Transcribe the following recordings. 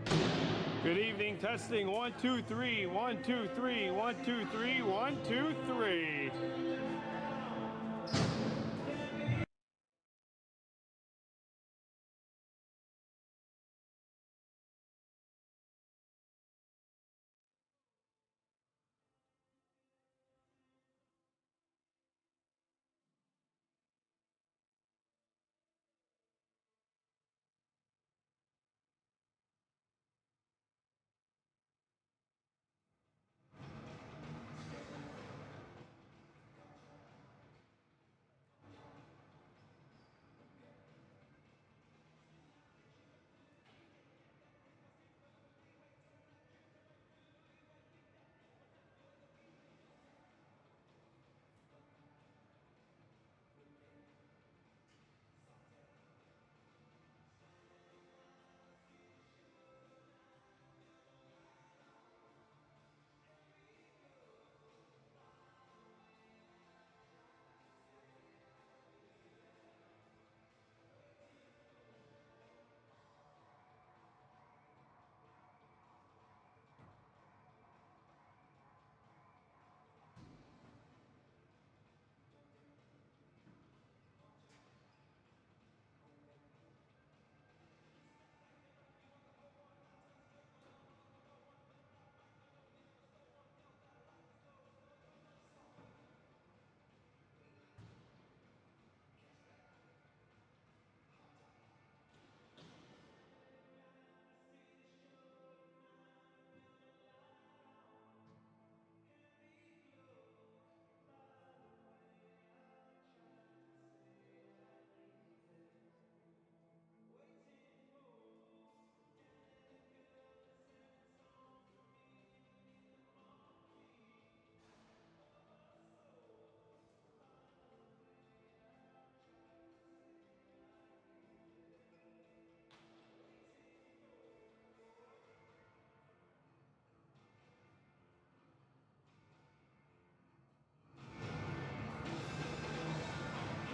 Good evening, testing. 1, 2, 3, 1, 2, 3, 1, 2, 3, 1, 2, 3.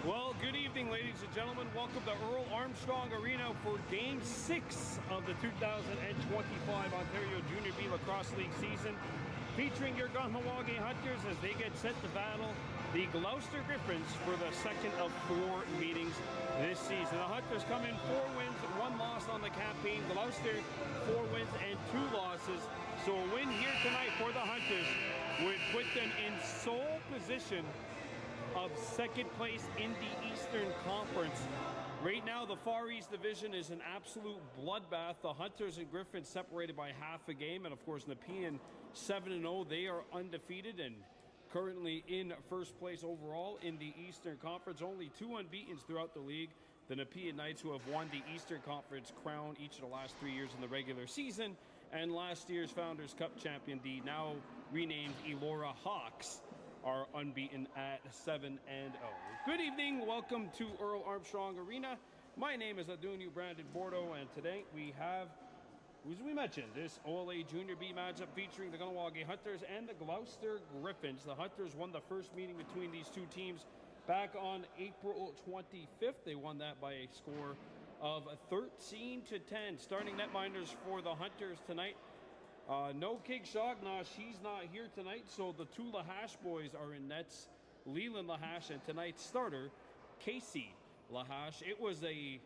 Well, good evening, ladies and gentlemen. Welcome to Earl Armstrong Arena for Game 6 of the 2025 Ontario Junior B Lacrosse League season, featuring your Kahnawake Hunters as they get set to battle the Gloucester Griffins for the second of 4 meetings this season. The Hunters come in 4 wins, 1 loss on the campaign. Gloucester 4 wins and 2 losses. So a win here tonight for the Hunters would put them in sole position of second place in the Eastern Conference. Right now, the Far East Division is an absolute bloodbath. The Hunters and Griffins separated by half a game, and of course, Nepean 7-0. They are undefeated and currently in first place overall in the Eastern Conference. Only 2 unbeatens throughout the league. The Nepean Knights, who have won the Eastern Conference crown each of the last 3 years in the regular season, and last year's Founders Cup champion, the now renamed Elora Hawks, are unbeaten at 7-0. Good evening, welcome to Earl Armstrong Arena. My name is Adunio Brandon Bordeaux, and today we have, as we mentioned, this OLA Junior B matchup featuring the Kahnawake Hunters and the Gloucester Griffins. The Hunters won the first meeting between these two teams back on April 25th. They won that by a score of 13-10. Starting netminders for the Hunters tonight. No Kig Shogna, she's not here tonight, so the 2 Lahash boys are in nets. Leland Lahash and tonight's starter, Casey Lahash. It was a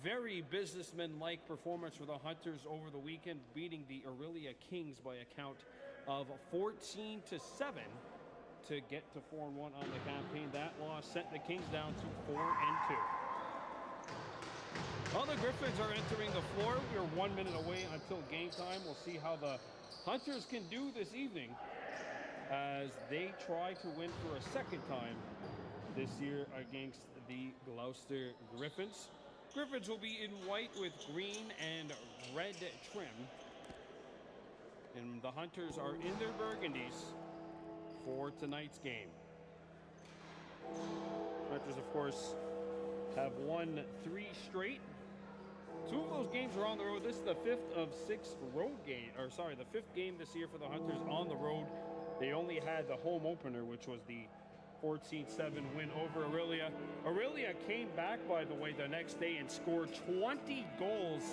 very businessman-like performance for the Hunters over the weekend, beating the Aurelia Kings by a count of 14-7 to get to 4-1 on the campaign. That loss sent the Kings down to 4-2. Well, the Griffins are entering the floor. We are 1 minute away until game time. We'll see how the Hunters can do this evening as they try to win for a second time this year against the Gloucester Griffins. Griffins will be in white with green and red trim. And the Hunters are in their burgundies for tonight's game. Hunters, of course, have won 3 straight. 2 of those games are on the road. This is the 5th of 6 road game, the 5th game this year for the Hunters on the road. They only had the home opener, which was the 14-7 win over Aurelia. Aurelia came back, by the way, the next day and scored 20 goals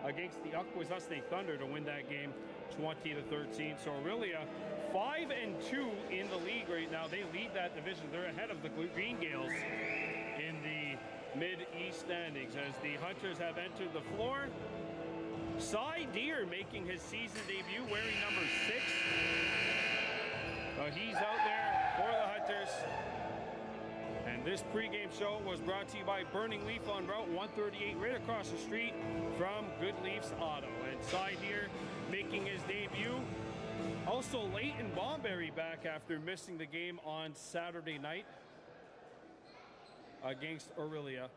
against the Akwesasne Thunder to win that game 20-13. So Aurelia 5-2 in the league right now. They lead that division. They're ahead of the Green Gales in the Mid-East standings as the Hunters have entered the floor. Cy Deer making his season debut wearing number 6. He's out there for the Hunters. And this pregame show was brought to you by Burning Leaf on Route 138 right across the street from Good Leafs Auto. And Cy Deer making his debut. Also Leighton Bomberry back after missing the game on Saturday night against Aurelia.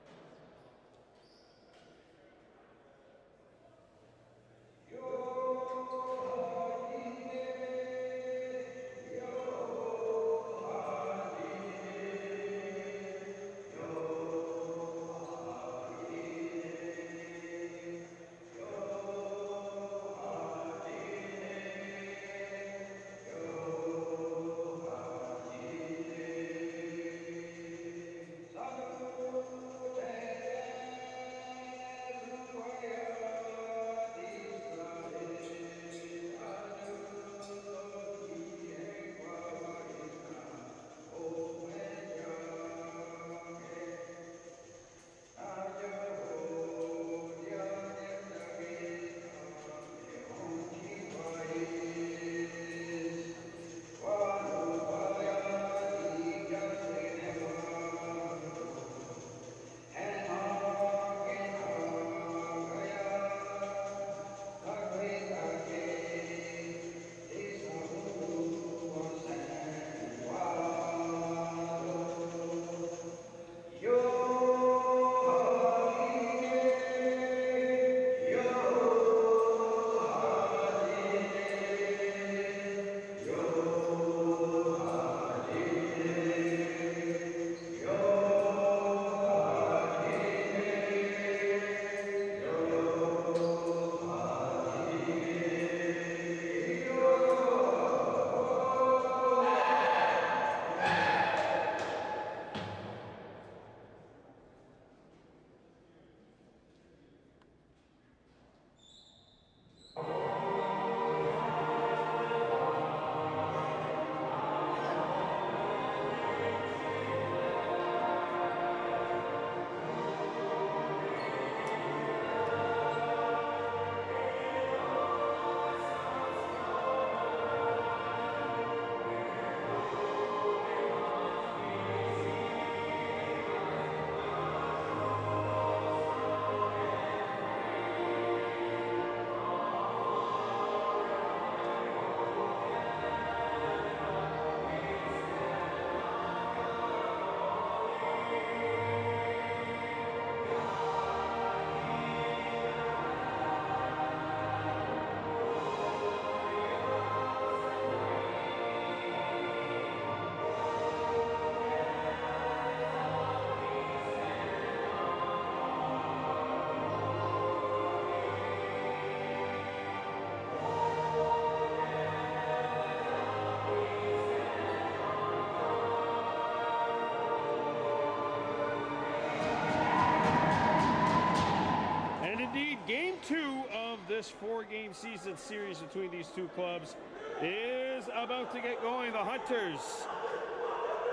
Game 2 of this 4-game season series between these two clubs is about to get going. The Hunters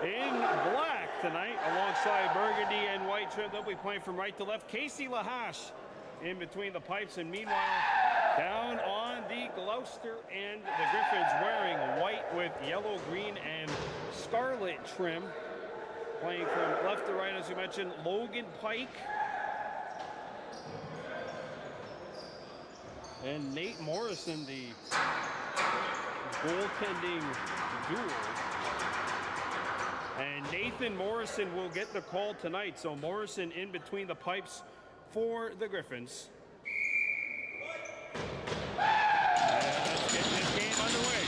in black tonight alongside burgundy and white trim. They'll be playing from right to left. Casey Lahash in between the pipes, and meanwhile down on the Gloucester and the Griffins wearing white with yellow, green, and scarlet trim. Playing from left to right, as you mentioned, Logan Pike and Nate Morrison, the goaltending duel. And Nathan Morrison will get the call tonight. So Morrison in between the pipes for the Griffins. And let's get this game underway.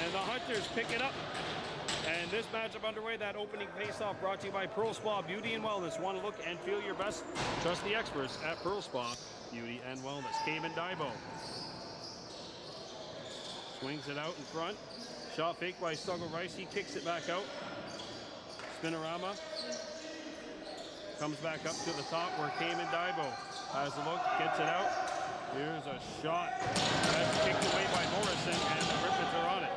And the Hunters pick it up. And this matchup underway, that opening face-off brought to you by Pearl Spa Beauty and Wellness. Want to look and feel your best? Trust the experts at Pearl Spa Beauty and Wellness. Cayman Daibo swings it out in front. Shot fake by Stuggle Rice. He kicks it back out. Spinorama. Comes back up to the top where Kahnawake has a look, gets it out. Here's a shot. That's kicked away by Morrison, and the Griffins are on it.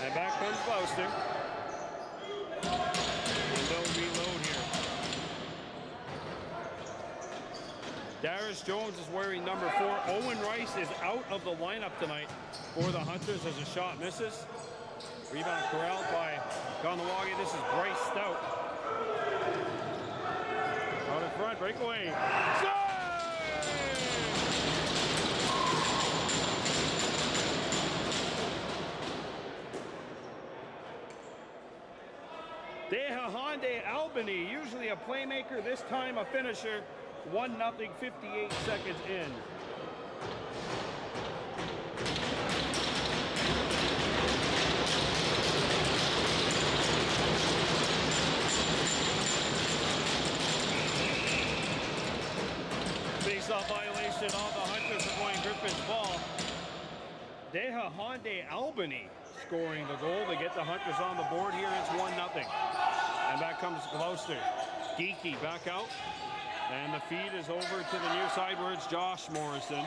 And back comes Gloucester. And they'll reload here. Darius Jones is wearing number 4. Owen Rice is out of the lineup tonight for the Hunters as a shot misses. Rebound corralled by Kahnawake. This is Bryce Stout. Out in front, breakaway. Kahnawake Albany, usually a playmaker, this time a finisher. 1-0, 58 seconds in. Face-off violation on the Hunters are going Griffins ball. Kahnawake Albany scoring the goal to get the Hunters on the board here. It's 1-0. And back comes Gloucester. Geeky back out. And the feed is over to the near side where it's Josh Morrison.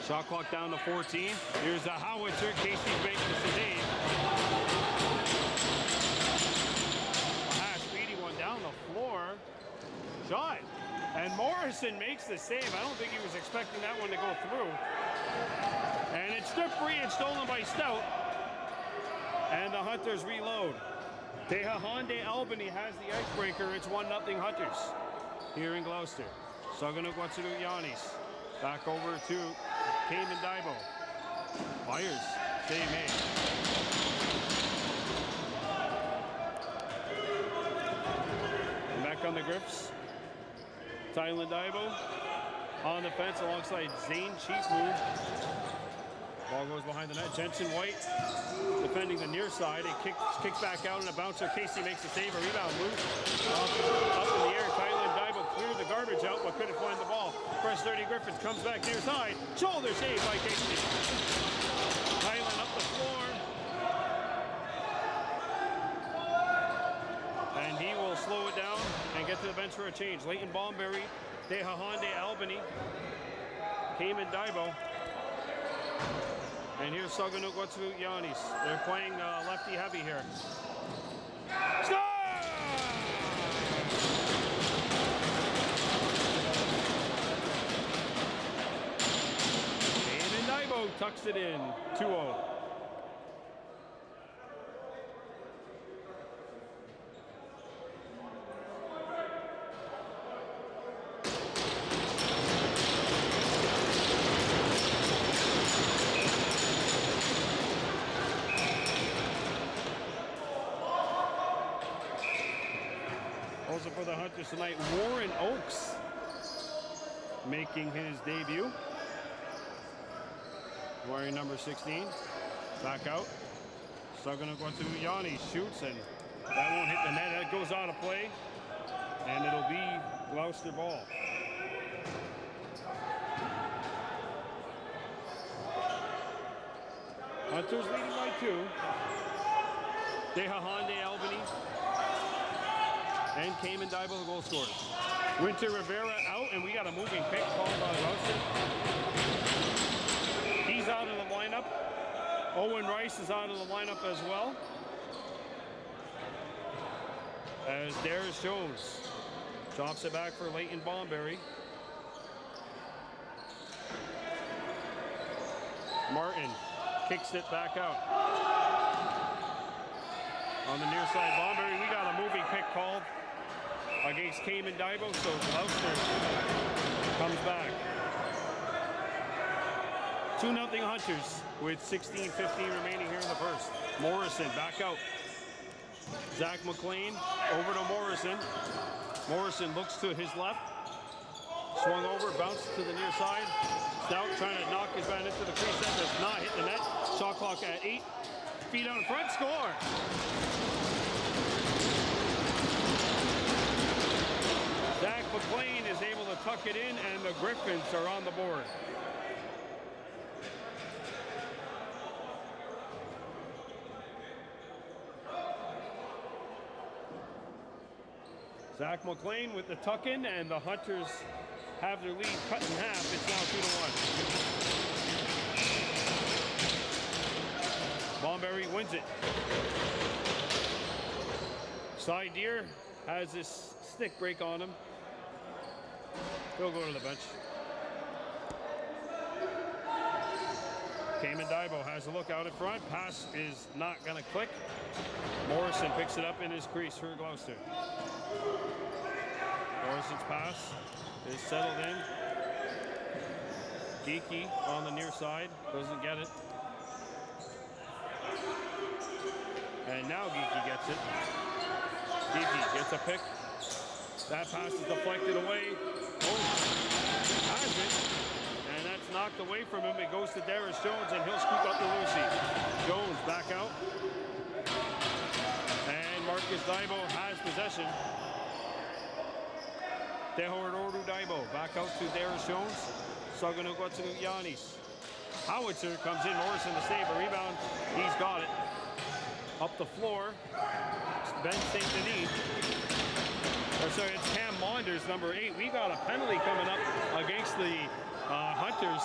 Shot clock down to 14. Here's the howitzer. Casey's making the save. A speedy one down the floor. Shot. And Morrison makes the save. I don't think he was expecting that one to go through. And it's stripped free and stolen by Stout. And the Hunters reload. Kahnawake Albany has the icebreaker. It's 1-0 Hunters here in Gloucester. Kahnawake Yanis. Back over to Kahnawake. Fires. Save made. And back on the grips. Tylan Daibo on the fence alongside Zane Chiefmoon. Ball goes behind the net. Jensen White defending the near side. It kicks back out and a bouncer. Casey makes the save. A rebound loose. Up in the air. Tylan Daibo cleared the garbage out but couldn't find the ball. Fresh 30 Griffins comes back near side. Shoulder save by Casey. Tylan up the floor. And he will slow it down and get to the bench for a change. Leighton Bomberry, Kahnawake Albany, Kahnawake. And here's Kahnawake Yanis. They're playing lefty heavy here. Score! Kahnawake tucks it in, 2-0. Also for the Hunters tonight, Warren Oakes making his debut. Wearing number 16. Back out. Kahnawake Yanis shoots and that won't hit the net. That goes out of play. And it'll be Gloucester ball. Hunters leading by 2. Kahnawake Albany and Kahnawake the goal scorers. Winter Rivera out, and we got a moving pick called on Gloucester. He's out of the lineup. Owen Rice is out of the lineup as well. As Darius Jones chops it back for Leighton Bomberry. Martin kicks it back out. On the near side, Bomberry, we got a moving pick called against Kahnawake, so Gloucester comes back. 2-0 Hunters with 16:15 remaining here in the first. Morrison back out. Zach McLean over to Morrison. Morrison looks to his left. Swung over, bounced to the near side. Stout trying to knock his man into the crease. That does not hit the net. Shot clock at 8. Feet out in front, score! Zach McLean is able to tuck it in, and the Griffins are on the board. Zach McLean with the tuck in, and the Hunters have their lead cut in half. It's now 2-1. Bomberry wins it. Side Deer has this stick break on him. He'll go to the bench. Cayman Daibo has a look out in front. Pass is not going to click. Morrison picks it up in his crease for Gloucester. Morrison's pass is settled in. Geeky on the near side. Doesn't get it. And now Geeky gets it. Geeky gets a pick. That pass is deflected away. Oh, has it. And that's knocked away from him. It goes to Darius Jones, and he'll scoop up the Lucy. Jones back out. And Marcus Daibo has possession. Tehor Oru Daibo back out to Darius Jones. Saganu got to Yanis. Howitzer comes in. Morrison to save a rebound. He's got it. Up the floor. Ben St. Denis. Sorry, it's Cam Maunders, number 8. We got a penalty coming up against the Hunters.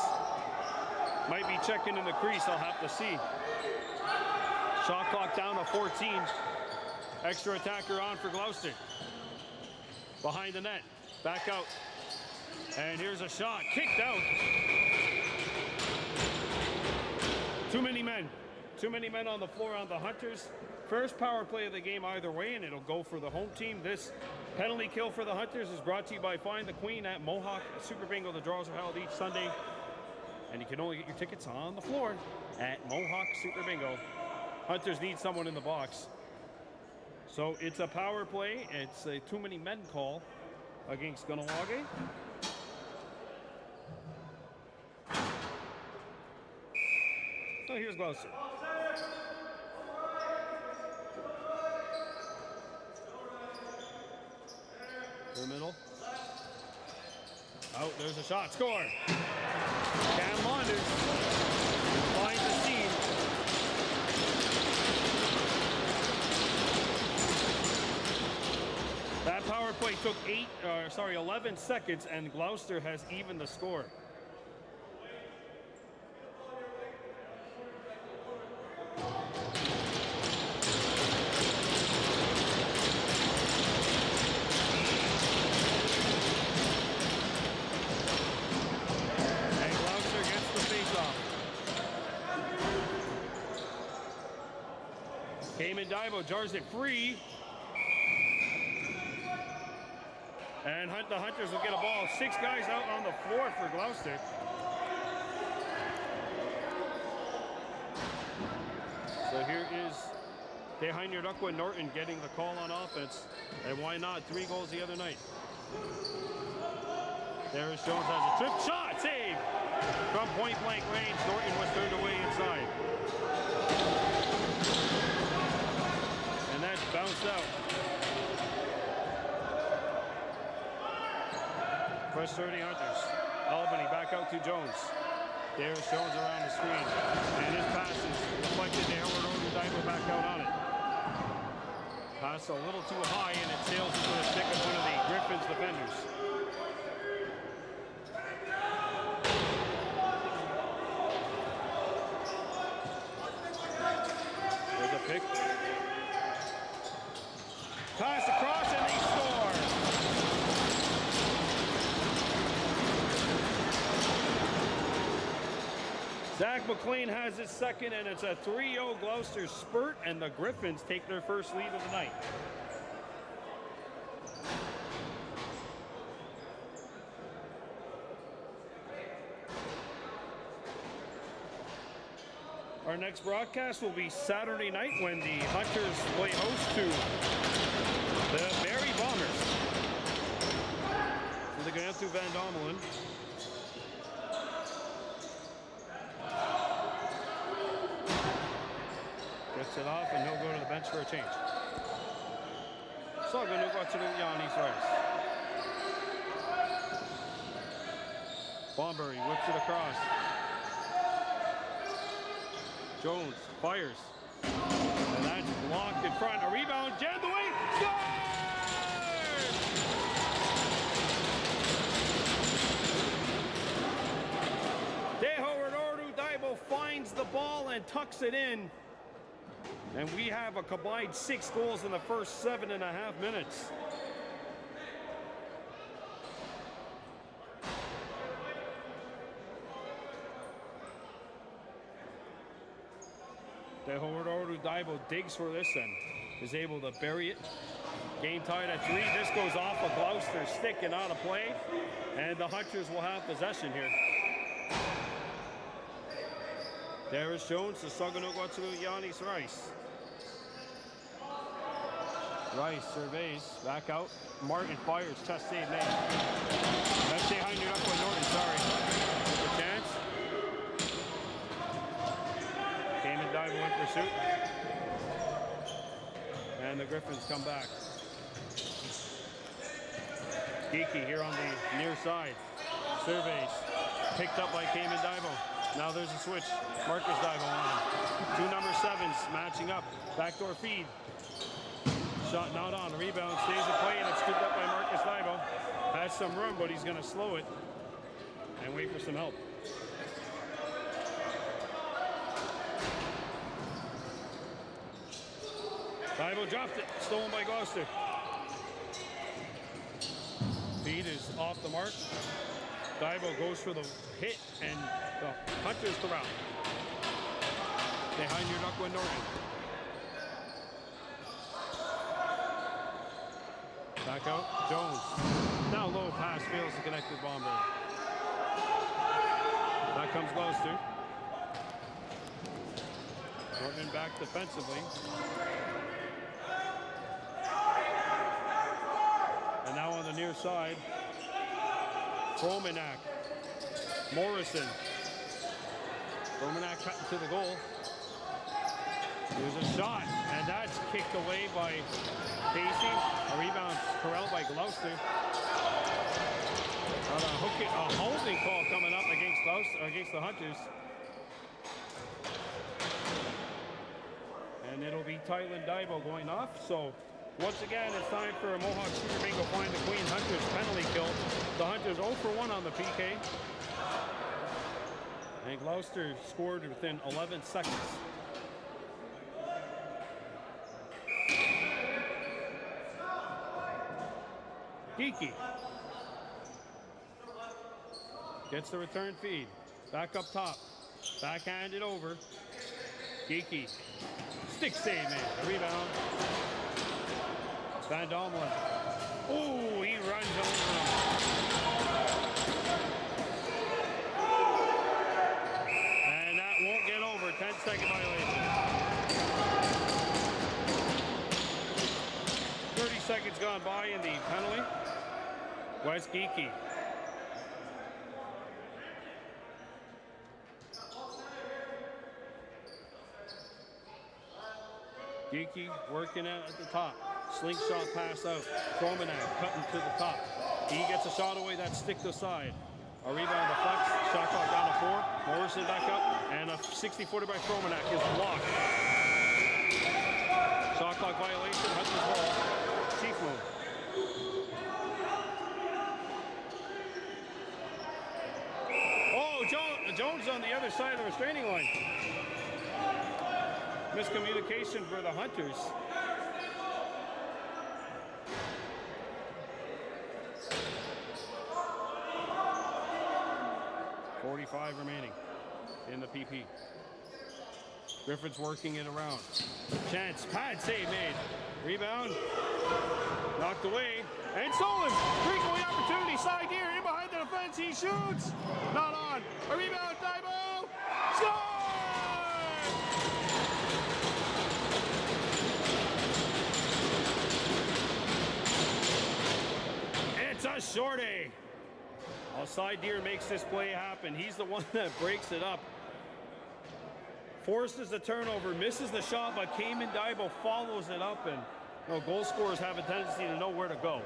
Might be checking in the crease. I'll have to see. Shot clock down to 14. Extra attacker on for Gloucester. Behind the net. Back out. And here's a shot. Kicked out. Too many men. Too many men on the floor on the Hunters. First power play of the game either way, and it'll go for the home team. This penalty kill for the Hunters is brought to you by Find the Queen at Mohawk Super Bingo. The draws are held each Sunday, and you can only get your tickets on the floor at Mohawk Super Bingo. Hunters need someone in the box. So it's a power play. It's a too many men call against Kahnawake. So here's Gloucester. To the middle. Out, there's a shot. Score! Cam Maunders finds the seam. That power play took 11 seconds, and Gloucester has evened the score. Cayman Daibo jars it free. And the Hunters will get a ball. 6 guys out on the floor for Gloucester. So here is Dehainer Duckwood Norton getting the call on offense. And why not? 3 goals the other night. Darius Jones has a trip shot. Save! From point blank range, Norton was turned away inside. And that's bounced out. First 30 Hunters. Albany back out to Jones. Darius Jones around the screen. And his pass is deflected to Howard Oden. Daibo back out on it. Pass a little too high, and it sails into the stick of one of the Griffins defenders. There's a pick. Pass across, and they score. Zach McLean has his second, and it's a 3-0 Gloucester spurt, and the Griffins take their first lead of the night. Our next broadcast will be Saturday night when the Hunters play host to the Barrie Bombers. So they're going out to Van Domelen. Gets it off, and he'll go to the bench for a change. So going to go to Yanis Rice. Bomberry whips it across. Jones fires. And that's blocked in front. A rebound, jammed away. Score! tucks it in. And we have a combined 6 goals in the first 7.5 minutes. Teodoro Daibo digs for this and is able to bury it. Game tied at 3. This goes off of Gloucester's stick and out of play. And the Hunters will have possession here. Darius Jones to Saganogwatsu Yanis Rice. Rice surveys, back out. Martin fires, chest save made. That's behind you up with Norton, sorry. A chance. Came and dive in pursuit. And the Griffins come back. Geeky here on the near side. Surveys. Picked up by Cayman Divo. Now there's a switch. Marcus Divo on. 2 number 7s matching up. Backdoor feed. Shot not on. Rebound stays in play and it's scooped up by Marcus Divo. Has some room, but he's going to slow it and wait for some help. Divo dropped it. Stolen by Gloucester. Feed is off the mark. Divo goes for the hit and the Hunters corral. Behind your Nuckwa Norton. Back out, Jones. Now low pass fails to connect with Bomber. Back comes Gloucester. Norton back defensively. And now on the near side, Fromanak, Morrison. Fromanak cutting to the goal. There's a shot, and that's kicked away by Casey. A rebound corralled by Gloucester. A holding call coming up against Gloucester, against the Hunters. And it'll be Tylen Dibo going off. So once again, it's time for a Mohawk Super Bingo find the Queen Hunters penalty kill. The Hunters 0 for 1 on the PK. And Gloucester scored within 11 seconds. Geeky gets the return feed. Back up top. Backhanded over. Geeky. Stick save, man. A rebound. Van Domlin. Oh, he runs over him. And that won't get over. 10-second violation. 30 seconds gone by in the penalty. Wes Geeky. Geeky working out at the top. Slingshot pass out. Fromanak cutting to the top. He gets a shot away, that stick to side. A rebound deflects. Shot clock down to 4. Morrison back up. And a 60-footer by Fromanak is blocked. Shot clock violation. Hunters ball. Chief move. Jones on the other side of the restraining line. Miscommunication for the Hunters. .45 remaining in the PP. Griffins working it around. Chance, pad save made. Rebound, knocked away, and stolen. Breakaway opportunity, side gear, in behind the defense, he shoots. Not on. A rebound, Dibo. Score! It's a shorty. Side Deer makes this play happen. He's the one that breaks it up. Forces the turnover, misses the shot, but Cayman Dibo follows it up, and goal scorers have a tendency to know where to go.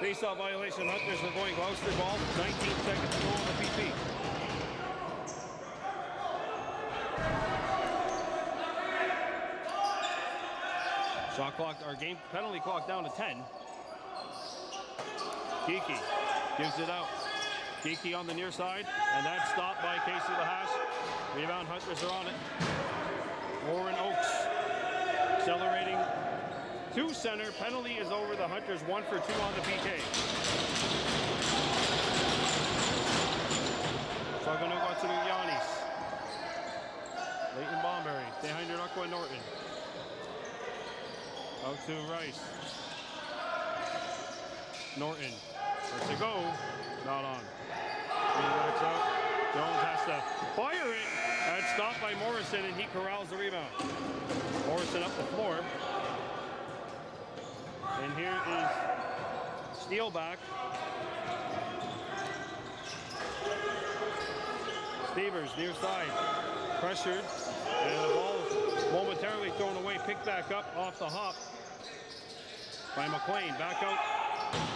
Face-off violation. Hunters are going Gloucester ball. 19 seconds to go on the PP. Shot clock, our game penalty clock down to 10. Geeky gives it out. Geeky on the near side, and that's stopped by Casey Lahash. Rebound, Hunters are on it. Warren Oakes accelerating to center. Penalty is over the Hunters, 1 for 2 on the PK. Saganuga to the Yannis. Leighton Bomberry, behind Aqua Norton. Out to Rice. Norton, lets it go, not on. Backs out. Jones has to fire it. That's stopped by Morrison, and he corrals the rebound. Morrison up the floor. And here is Steele back. Stevers near side. Pressured. And the ball momentarily thrown away. Picked back up off the hop by McLean. Back out.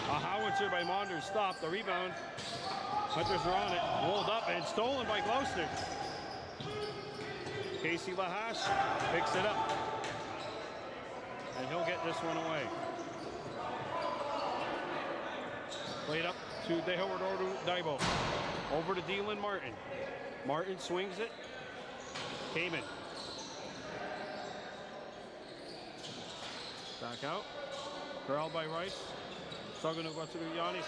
A howitzer by Monders stopped. The rebound. Hunters are on it. Rolled up and stolen by Gloucester. Casey Lahash picks it up. And he'll get this one away. Played up to De Howard Daibo. Over to Dylan Martin. Martin swings it. Kamen. Back out. Corralled by Rice. Saganuga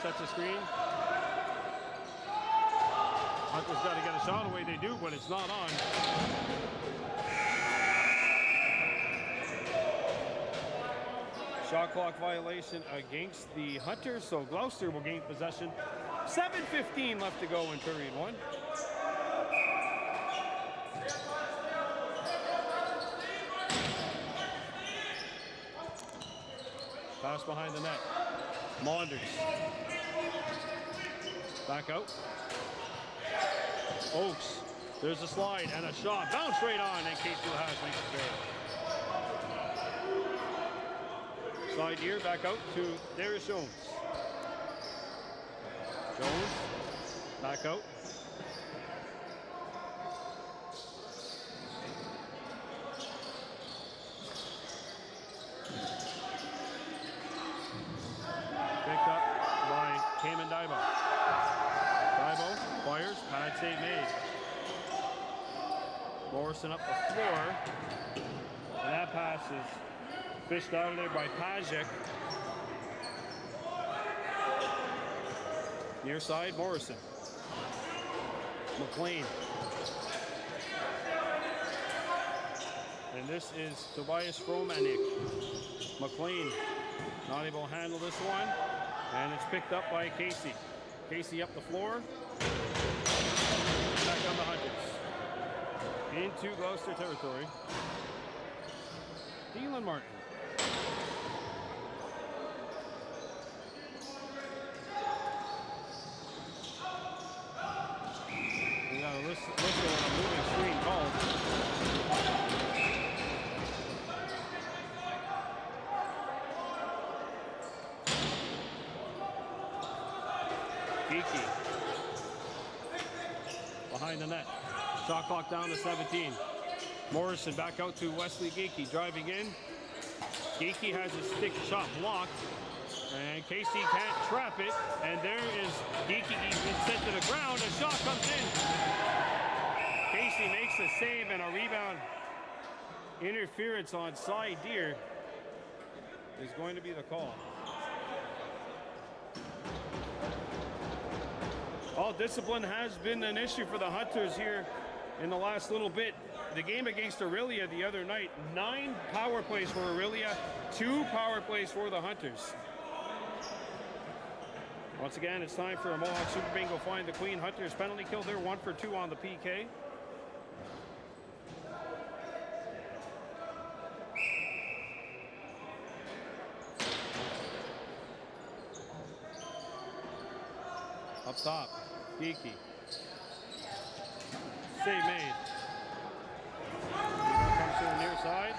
sets a screen. Hunter's got to get a shot away. They do, but it's not on. Shot clock violation against the Hunters, so Gloucester will gain possession. 7:15 left to go in period 1. Pass behind the net. Maunders. Back out. Oakes. There's a slide and a shot. Bounce right on, and Casey Lahash makes it good. Slide here, back out to Darius Jones. Jones. Back out. Picked up by Kamen Daibo. Daibo fires, pad save made. Morrison up the floor. And that pass is fished out of there by Pajek. Near side, Morrison. McLean. And this is Tobias Fromanik. McLean not able to handle this one. And it's picked up by Casey. Casey up the floor. Back on the Hunters. Into Gloucester territory. Dylan Martin. We got a whistle on a moving screen called. Geeky. Behind the net. Shot clock down to 17. Morrison back out to Wesley Geeky, driving in. Geeky has his stick shot blocked, and Casey can't trap it. And there is Geeky. He's been sent to the ground. A shot comes in. Casey makes a save and a rebound. Interference on side deer is going to be the call. All discipline has been an issue for the Hunters here in the last little bit. The game against Aurelia the other night, 9 power plays for Aurelia, 2 power plays for the Hunters. Once again, it's time for a Mohawk Super Bingo Find the Queen. Hunters penalty kill there, 1 for 2 on the PK. Up top, Geeky. Save made. Comes to the near side.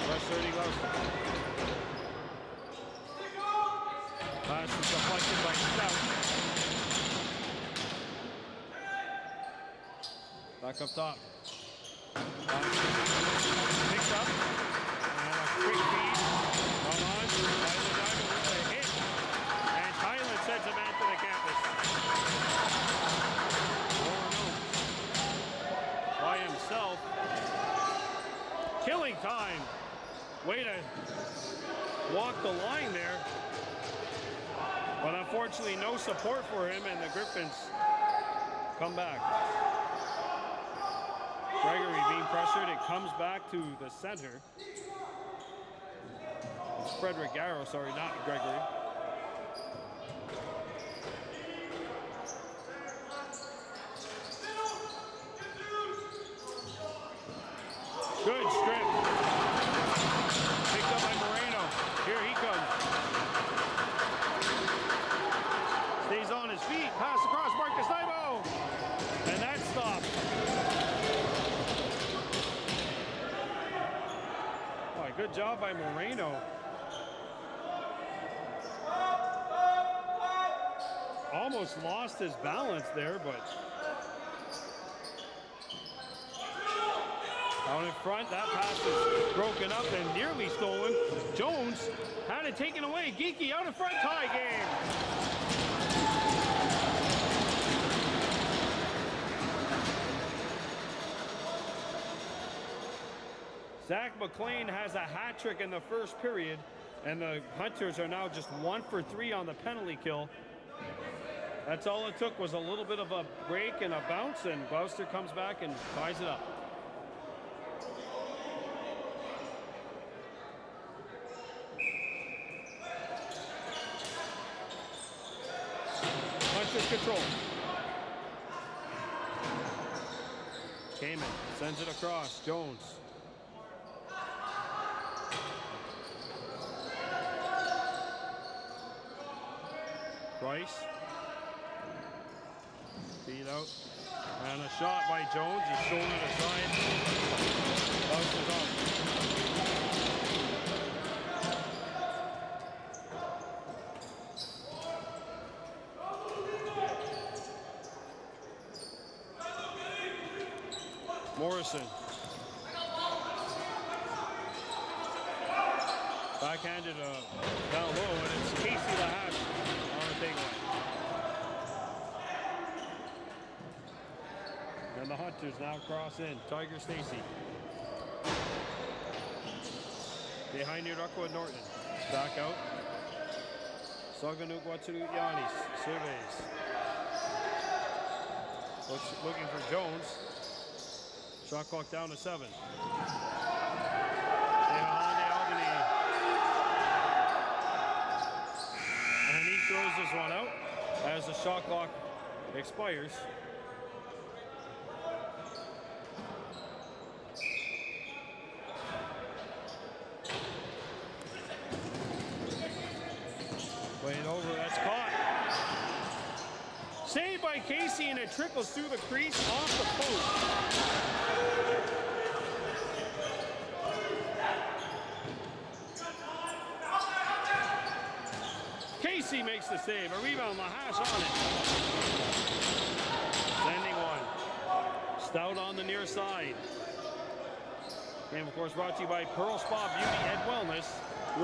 West 30 Gloucester. Pass is deflected by Stout. Back up top. Picks up. And a quick feed. Well on. Tyler Diamond with a hit. And Tyler sends a man to the campus. By himself. Killing time. Way to walk the line there. But unfortunately, no support for him, and the Griffins come back. Gregory being pressured. It comes back to the center. It's Frederick Garrow, sorry, not Gregory. Good strip. Picked up by Moreno. Here he comes. Stays on his feet. Pass across Marcus Nybo. And that stopped. Oh, good job by Moreno. Almost lost his balance there, but out in front, that pass is broken up and nearly stolen. Jones had it taken away. Geeky out in front, tie game. Zach McLean has a hat trick in the first period, and the Hunters are now just 1 for 3 on the penalty kill. That's all it took, was a little bit of a break and a bounce, and Gloucester comes back and ties it up. Hunters control. Kamen sends it across. Jones. Price. Feed out. And a shot by Jones. His shoulder aside. Bounces up. Morrison. Backhanded down low, and it's Casey Lahash on the takeaway. And the Hunters now cross in. Tiger Stacy. Behind near Ruckwood Norton. Back out. Saganuk Watsuru Yanis. Surveys. Looking for Jones. Shot clock down to 7. And he throws this one out as the shot clock expires. Played over, that's caught. Saved by Casey, and it trickles through the crease off the post. Casey makes the save. A rebound, Lahash on it. Sending one. Stout on the near side. Game, of course, brought to you by Pearl Spa Beauty and Wellness.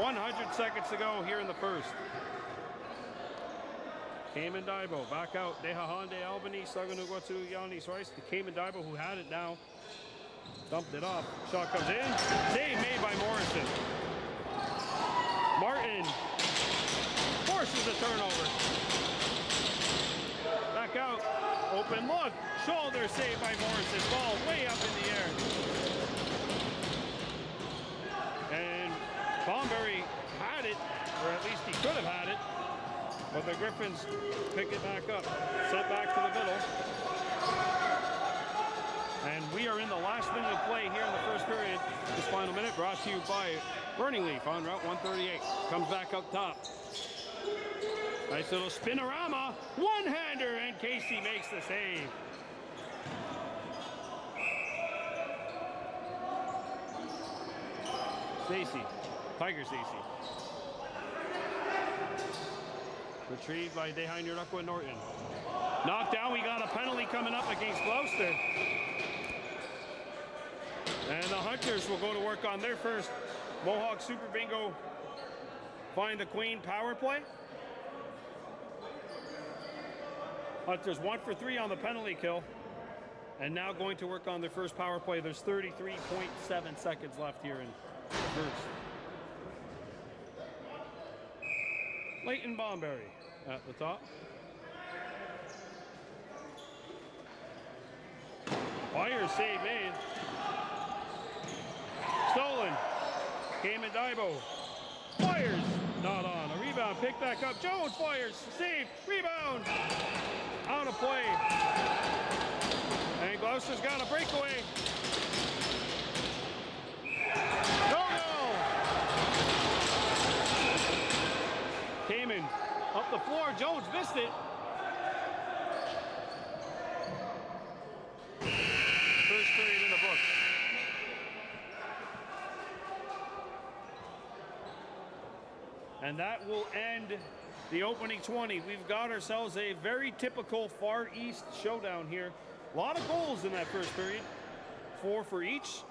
100 seconds to go here in the first. Cayman Daibo back out. Deha Honde Albany, Saganugwatsu Yanis Rice. The Cayman Daibo who had it now. Dumped it off. Shot comes in. Save made by Morrison. Martin forces a turnover. Back out. Open look. Shoulder save by Morrison. Ball way up in the air. And Bomberry had it, or at least he could have had it. But the Griffins pick it back up. Set back to the middle. And we are in the last minute of play here in the first period. This final minute brought to you by Burning Leaf on Route 138. Comes back up top. Nice little spinorama. One-hander, and Casey makes the save. Stacy. Tiger Stacy. Retrieved by Dehain Ruckwood Norton. Knocked down. We got a penalty coming up against Gloucester. And the Hunters will go to work on their first Mohawk Super Bingo Find the Queen power play. Hunters 1 for 3 on the penalty kill. And now going to work on their first power play. There's 33.7 seconds left here in the first. Leighton Bomberry at the top. Fire save made. Stolen. Came in Daibo. Fires. Not on. A rebound. Picked back up. Jones fires. Save. Rebound. Out of play. And Gloucester's got a breakaway. No. Came in. Up the floor. Jones missed it. First period in the books. And that will end the opening 20. We've got ourselves a very typical Far East showdown here. A lot of goals in that first period, 4 for each.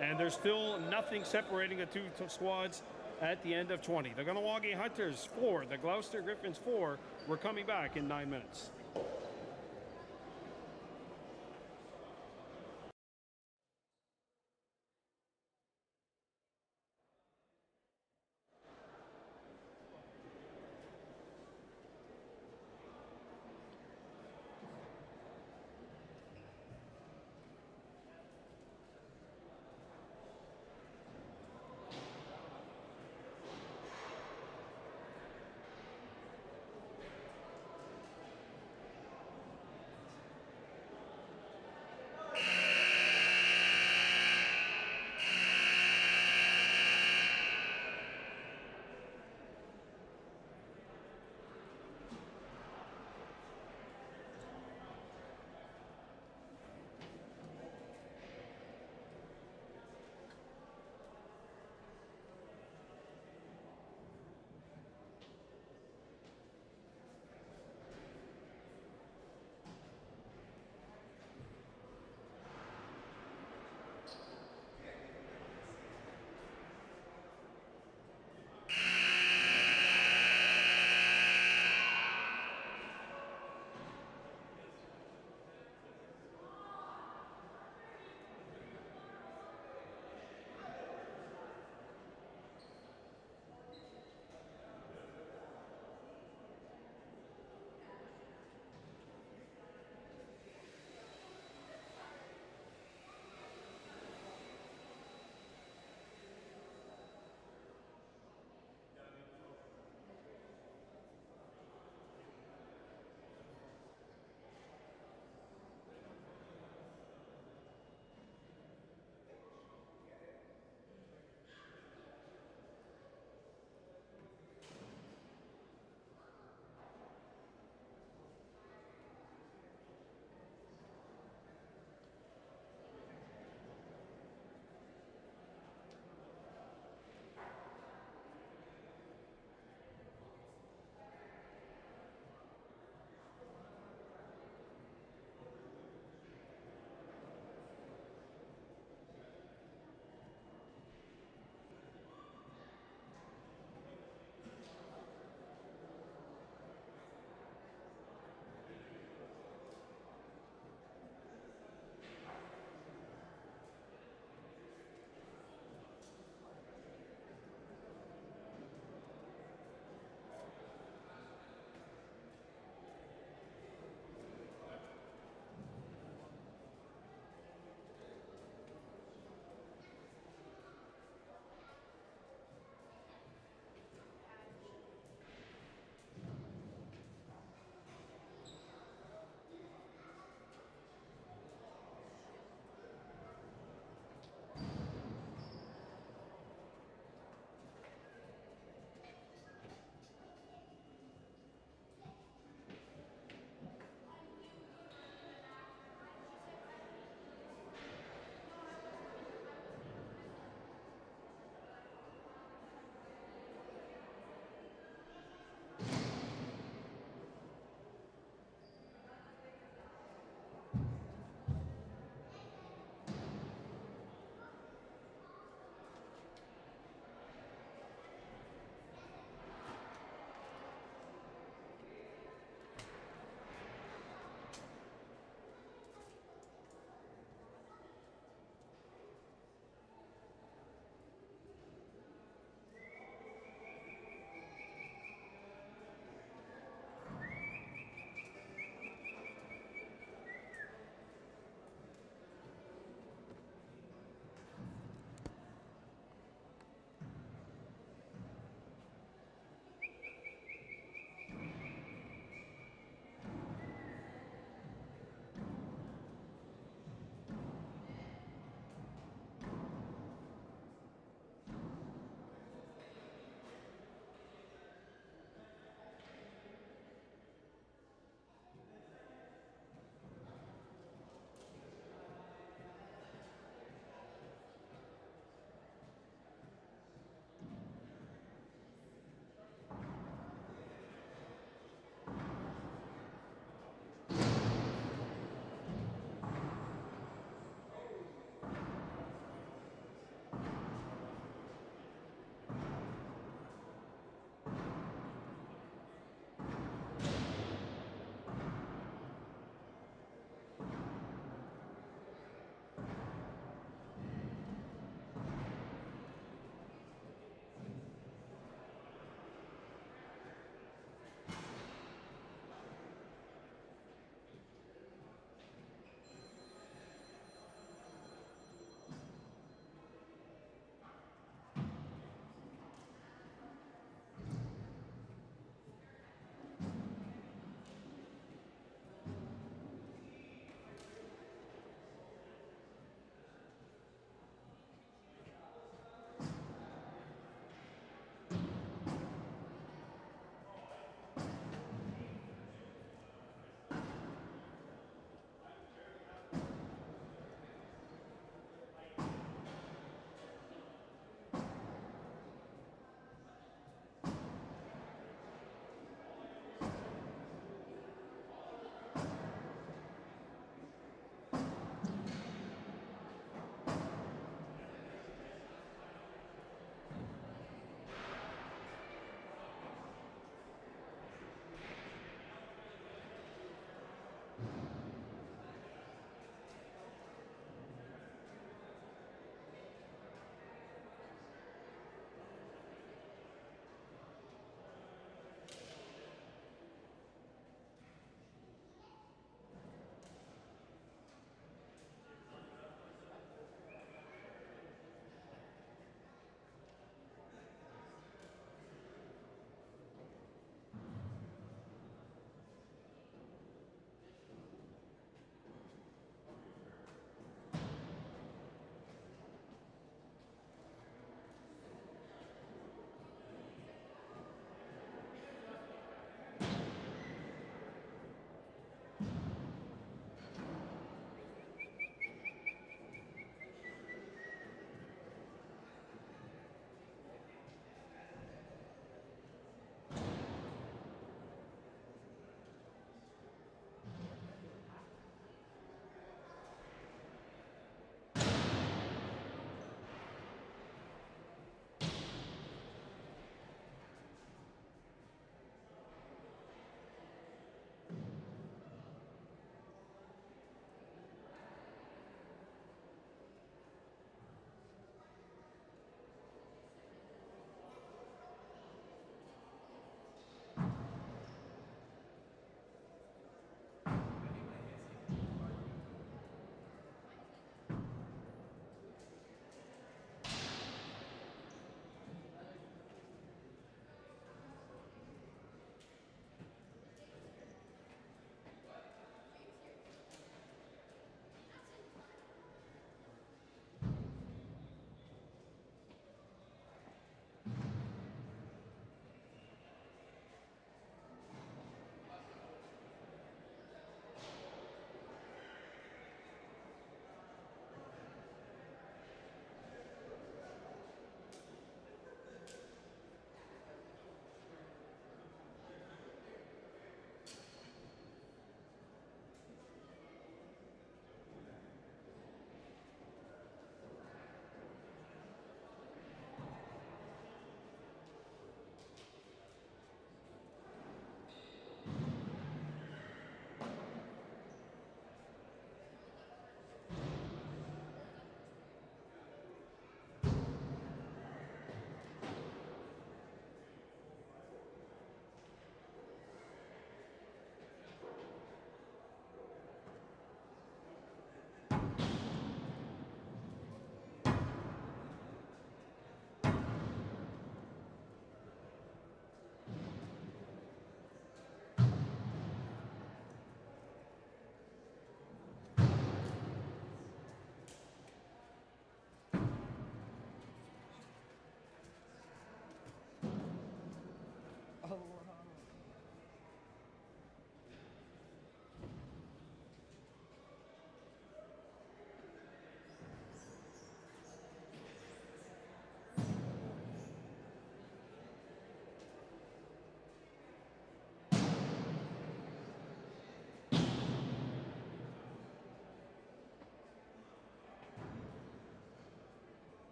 And there's still nothing separating the two squads at the end of 20. The Kahnawake Hunters 4, the Gloucester Griffins 4. We're coming back in 9 minutes.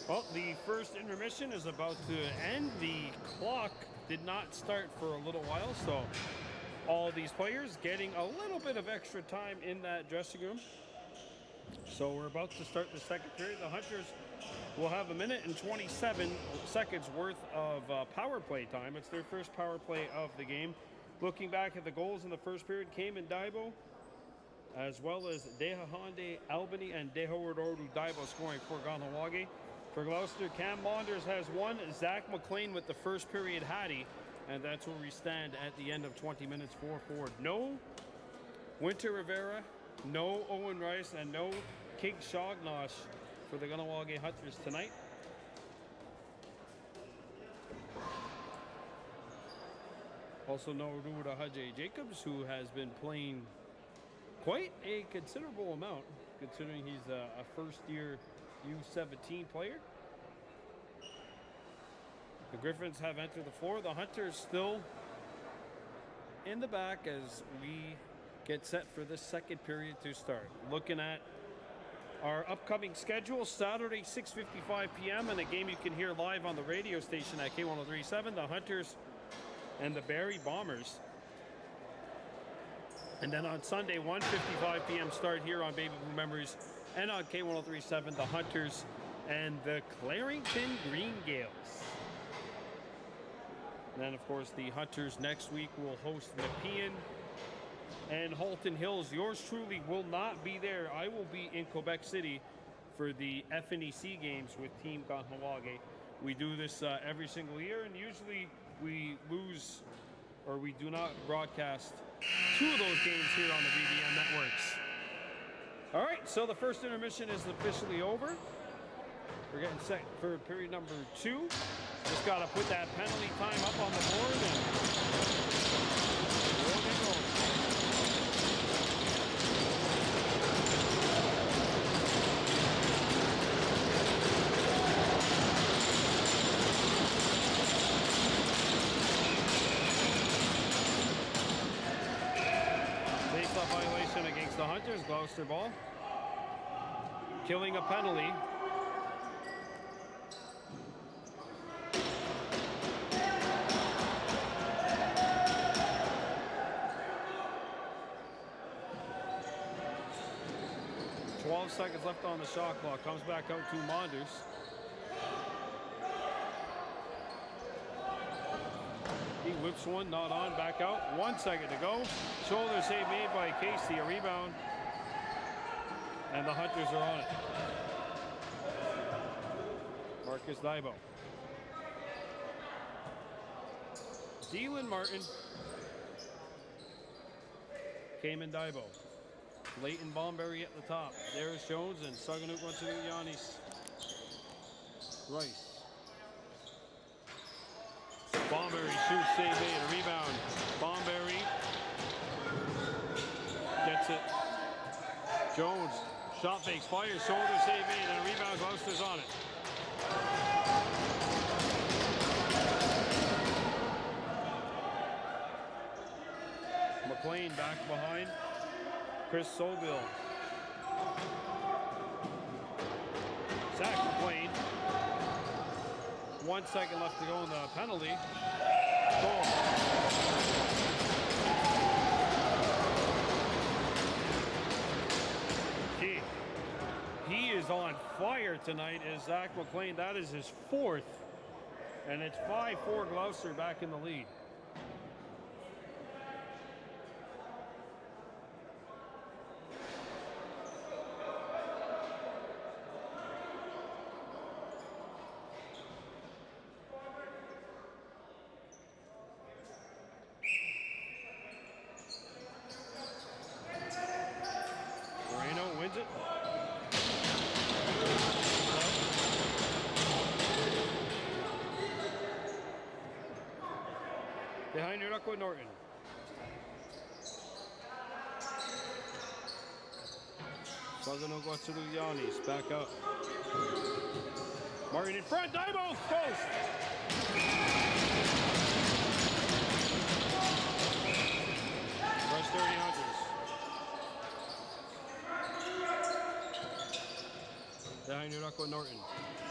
Well, the first intermission is about to end. The clock did not start for a little while, so all these players getting a little bit of extra time in that dressing room. So we're about to start the second period. The Hunters will have 1 minute and 27 seconds worth of power play time. It's their first power play of the game. Looking back at the goals in the first period, came in Daibo, as well as Dehahande Albany and Dehorodu Daibo scoring for Kahnawake. For Gloucester, Cam Maunders has one. Zach McLean with the first period Hattie, and that's where we stand at the end of 20 minutes forward. No Winter Rivera, no Owen Rice, and no King Shognosh for the Kahnawake Hunters tonight. Also no Ruda Haji Jacobs, who has been playing quite a considerable amount, considering he's a first-year U17 player. The Griffins have entered the floor. The Hunters still in the back as we get set for this second period to start. Looking at our upcoming schedule, Saturday 6:55 p.m. and a game you can hear live on the radio station at K1037, the Hunters and the Barrie Bombers. And then on Sunday, 1:55 p.m. start here on Baby Blue Memories, and on K1037, the Hunters and the Clarington Green Gales. And then, of course, the Hunters next week will host Nepean and Halton Hills. Yours truly will not be there. I will be in Quebec City for the FNEC games with Team Kahnawake. We do this every single year, and usually we lose or we do not broadcast 2 of those games here on the BBM networks. All right, so the first intermission is officially over. We're getting set for period number 2. Just got to put that penalty time up on the board and roll it over. Face-off violation against the Hunters. Gloucester ball. Killing a penalty. Seconds left on the shot clock. Comes back out to Maunders. He whips one, not on, back out. 1 second to go. Shoulder save made by Casey, a rebound. And the Hunters are on it. Marcus Daibo. Dylan Martin. Cayman Daibo. Leighton Bomberry at the top. There's Jones and Saganuk Yanis. Rice. Bomberry shoots, save made, a rebound. Bomberry gets it. Jones, shot fakes, fires, shoulder save made, and a rebound. Gloucester's on it. McLean back behind. Chris Sobel. Zach McLean. 1 second left to go in the penalty. Goal. He is on fire tonight, is Zach McLean. That is his 4th. And it's 5-4 Gloucester back in the lead. Behind your Norton. Sagano Yanis back up. Martin in front, Daibo, post. Rush 30 Hunters. Behind your Norton.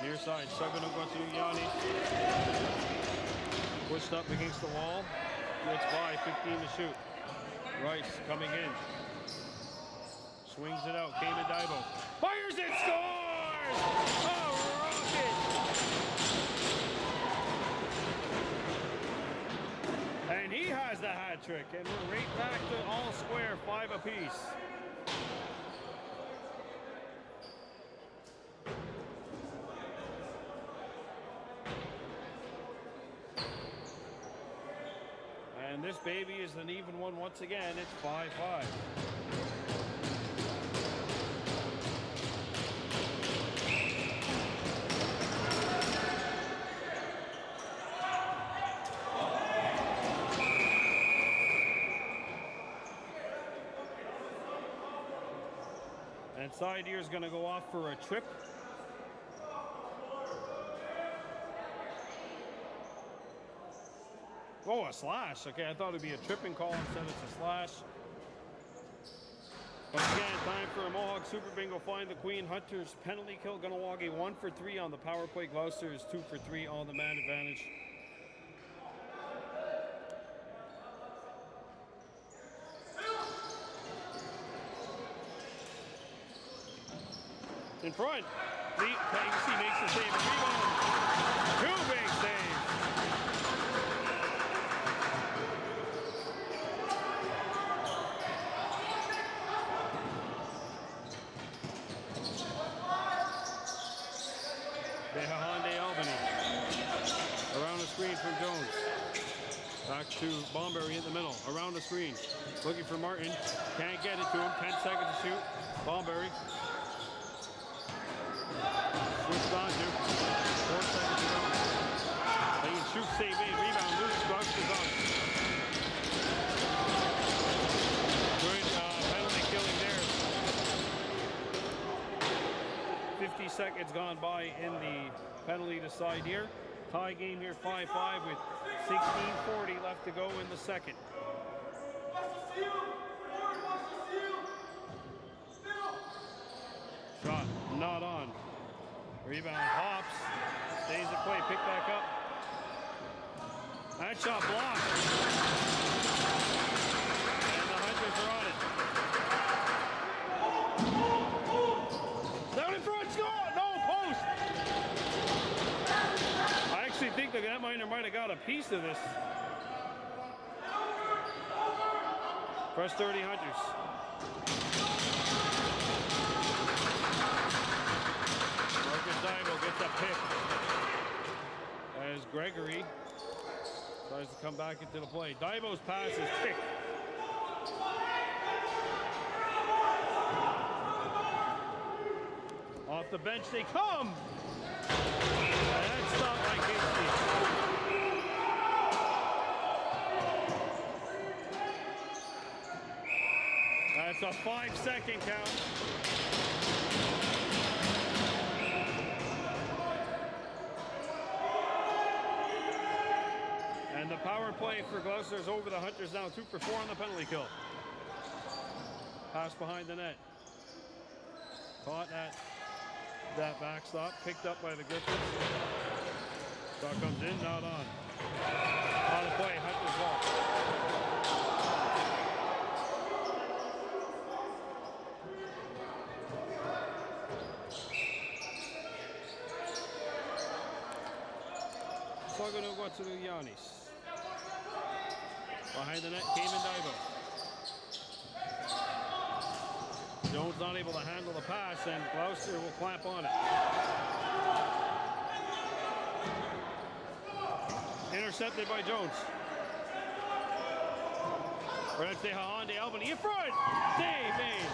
Near side, Sagano going to Yanni. Pushed up against the wall. Gets by, 15 to shoot. Rice coming in. Swings it out, Kahnawake Daibo. Fires it, scores! A rocket! And he has the hat trick, and we're right back to all square, 5 apiece. And this baby is an even one once again. It's 5-5. And side here is going to go off for a trip. Oh, a slash. Okay, I thought it'd be a tripping call. Instead it's a slash. Once again, time for a Mohawk Super Bingo. Find the Queen. Hunters penalty kill. Kahnawake 1 for 3 on the power play. Gloucester is 2 for 3 on the man advantage. In front. KC makes the save. Rebound. 2 big saves. Around the screen from Jones. Back to Bomberry in the middle. Around the screen. Looking for Martin. Can't get it to him. 10 seconds to shoot. Bomberry. Switched on to. 4 seconds to go. They can shoot, save, in. Rebound. Loose. Gloucester's on. Good penalty killing there. 50 seconds gone by in the penalty to side here. Tie game here, 5-5 with 16:40 left to go in the second. Shot not on. Rebound hops. Stays at play. Pick back up. That shot blocked. And the Hunters are on it. Down in front, score! No, post! I actually think that miner might have got a piece of this. First 30 Hunters. Marcus Daibo gets a pick. As Gregory tries to come back into the play. Daibo's pass is picked. Off the bench they come. And that's stopped by Casey. That's a 5-second count. And the power play for Gloucester is over the Hunters now. 2 for 4 on the penalty kill. Pass behind the net. Caught at that backstop, picked up by the Griffins. Shot comes in, not on. On the play, Hunters ball. Sagano go to Yanis. Behind the net, Kahnawake Daibo. Jones not able to handle the pass, and Gloucester will clamp on it. Intercepted by Jones. Or let's say Honda Albany in front. Save made.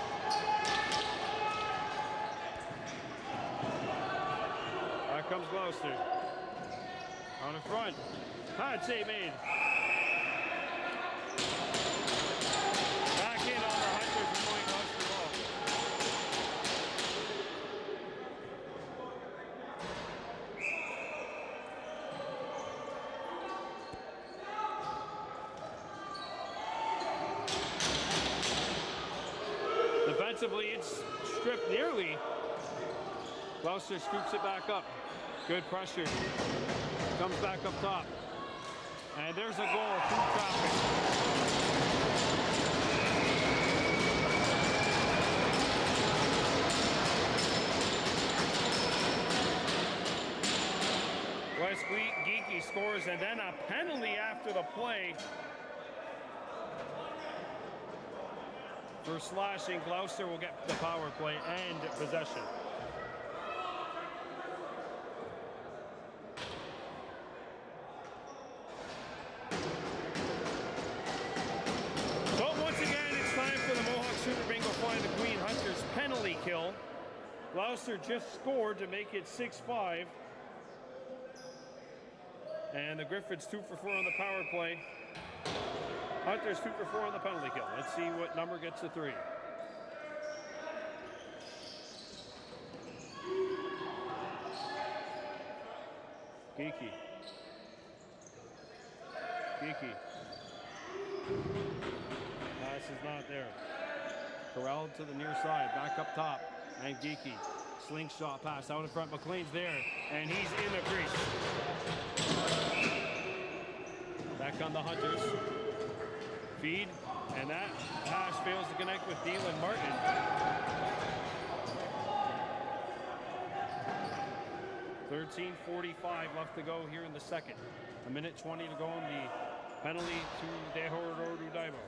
Back comes Gloucester. On in front. Hard save made. Back in on the Hunters and going Gloucester ball. Defensively, it's stripped nearly. Gloucester scoops it back up. Good pressure. Comes back up top. And there's a goal through traffic. Wes Geeky scores, and then a penalty after the play for slashing. Gloucester will get the power play and possession. So once again, it's time for the Mohawk Super Bingo find the Queen Hunters penalty kill. Gloucester just scored to make it 6-5. And the Griffins 2 for 4 on the power play. Hunters 2 for 4 on the penalty kill. Let's see what number gets the 3. Geeky. Pass is not there. Corralled to the near side, back up top, and Geeky. Slingshot pass out in front. McLean's there, and he's in the crease. Back on the Hunters. Feed, and that pass fails to connect with Dylan Martin. .45 left to go here in the second. 1:20 to go on the penalty to Dehorodu Daibo.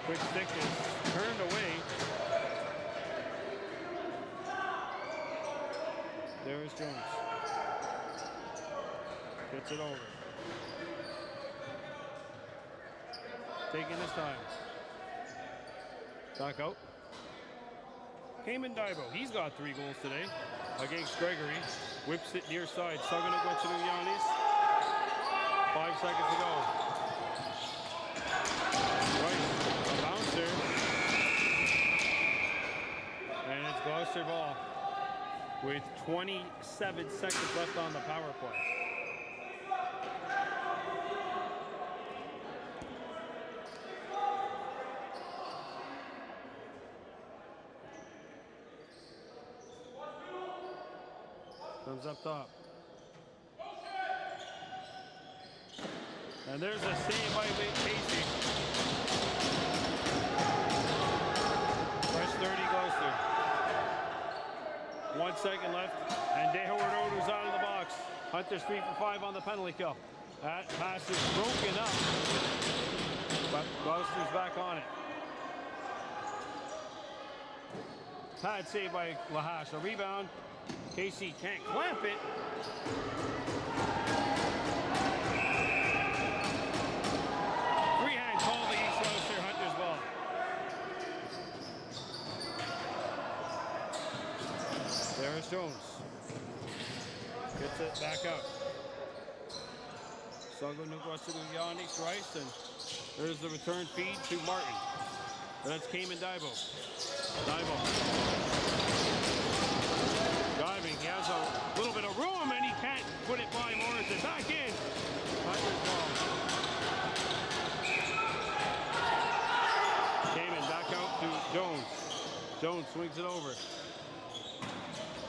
Quick stick is turned away. There is Jones. Gets it over. Taking his time. Back out. Cayman Daibo. He's got 3 goals today against Gregory. Whips it near side. Saganuk Yanis. 5 seconds to go. Bouncer. And it's Gloucester ball with 27 seconds left on the power play. Comes up top. And there's a save by Casey. Fresh 30 Gloucester. 1 second left, and Dehorodu's out of the box. Hunters 3 for 5 on the penalty kill. That pass is broken up, but Gloucester's back on it. Pad saved by Lahash. A rebound. Casey can't clamp it. Freehand call the East Gloucester Hunters ball. There's Jones. Gets it back out. Saganuk Yanis Rice, and there's the return feed to Martin. And that's Cayman Daibo. Diving, he has a little bit of room, and he can't put it by Morrison. Back in. Hunters ball. Cayman back out to Jones. Jones swings it over.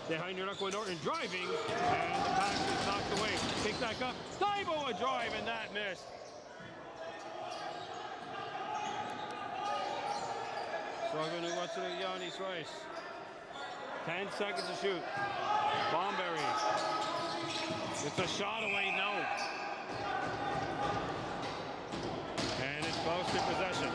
Behind your Norton driving, and the pass is knocked away. Pick back up. Daibo a drive, and that missed. Struggling to watch it at Yanis Rice. 10 seconds to shoot. Bomberry. It's a shot away, no. And it's close to possession.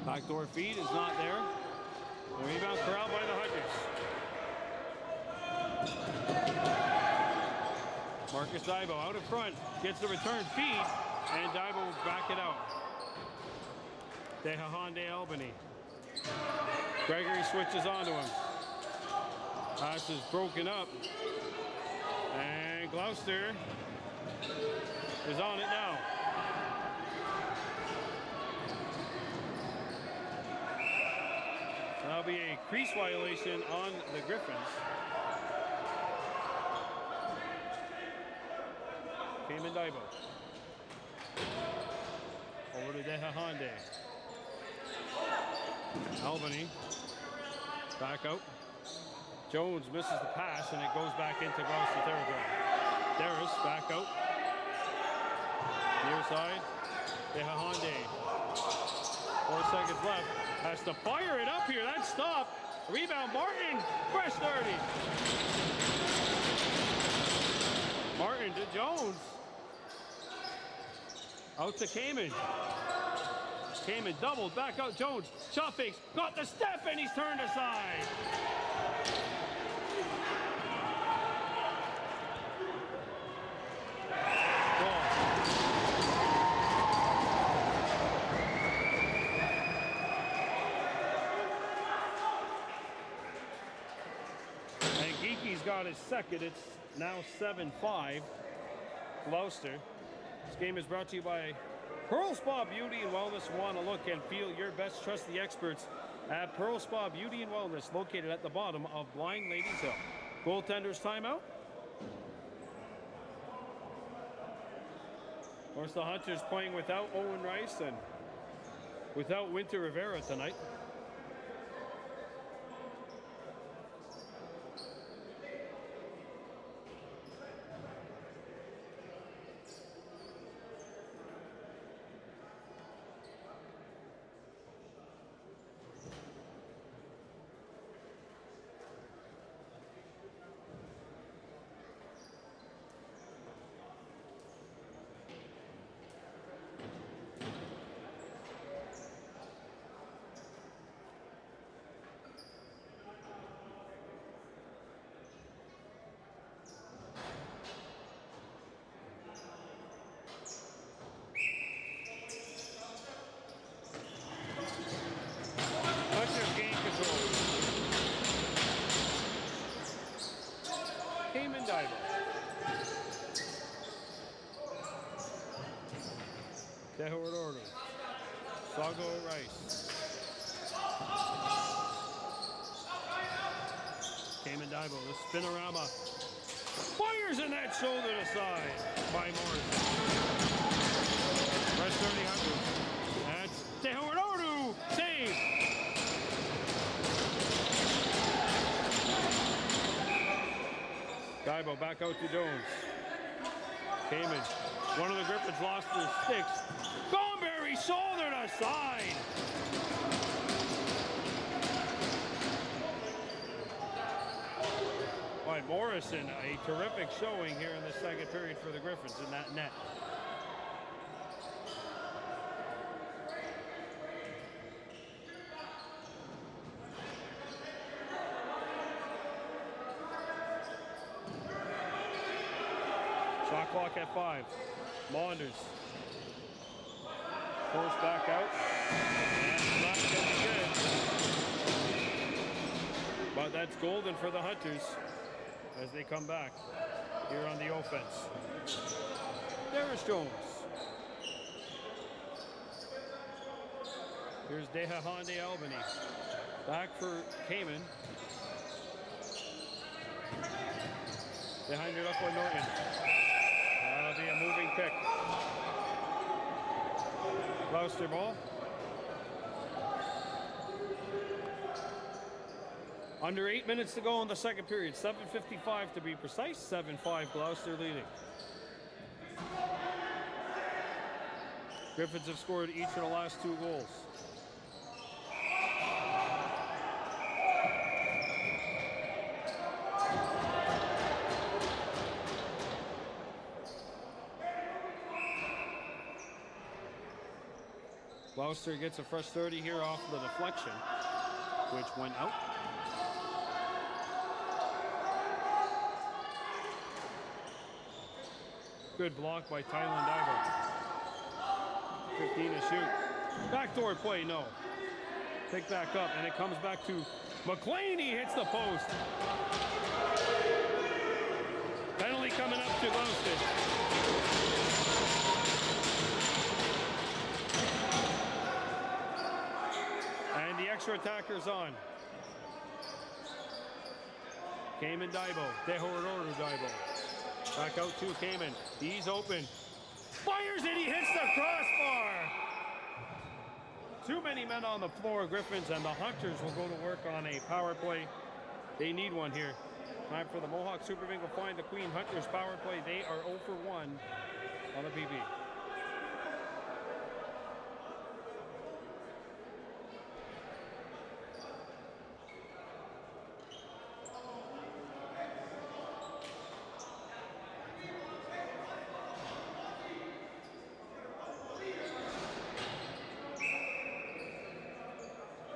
Backdoor feed is not there. The rebound corralled by the Hunters. Marcus Daibo out in front, gets the return feed, and Daibo will back it out. Dehahande Albany. Gregory switches onto him. Pass is broken up. And Gloucester is on it now. That'll be a crease violation on the Griffins. Kahnawake Daibo. Over to Kahnawake. Albany. Back out. Jones misses the pass and it goes back into Gloucester territory. Darris back out. Near side. Kahnawake. 4 seconds left. Has to fire it up here. That stop. Rebound Martin. Fresh 30. Martin to Jones. Out to Kamen. Kamen doubled. Back out Jones. Shot fakes. Got the step and he's turned aside. He's got his second. It's now 7-5 Gloucester. This game is brought to you by Pearl Spa Beauty and Wellness. Want to look and feel your best? Trust the experts at Pearl Spa Beauty and Wellness, located at the bottom of Blind Ladies Hill. Goaltender's timeout. Of course, the Hunters playing without Owen Rice and without Winter Rivera tonight. Tehord order. Sago Rice. Kahnawake Daibo, the spinorama. Fires in that shoulder to side by Morris. Press 30 Hunters. That's Tehord order. Save. Daibo back out to Jones. Kamen. One of the Griffins lost their sticks. Gomberry shouldered aside. By Morrison, a terrific showing here in the second period for the Griffins in that net. Shot clock at 5. Maunders. Forced back out. That's not going to be good. But that's golden for the Hunters as they come back here on the offense. There's Jones. Here's Kahnawake Albany. Back for Kamen. Behind it up on Norton. That'll be a moving pick. Gloucester ball. Under 8 minutes to go in the second period. 7:55 to be precise. 7-5 Gloucester leading. Griffins have scored each of the last 2 goals. Gloucester gets a fresh 30 here off the deflection, which went out. Good block by Tylen Daibo. 15 to shoot. Backdoor play, no. Pick back up, and it comes back to McLean. He hits the post. Penalty coming up to Gloucester. And the extra attacker's on. Cayman Daibo. Dehororu Daibo. Back out to Cayman. He's open. Fires it. He hits the crossbar. Too many men on the floor, Griffins, and the Hunters will go to work on a power play. They need one here. Time for the Mohawk Super Bingo find the Queen. Hunters power play. They are 0 for 1 on the PB.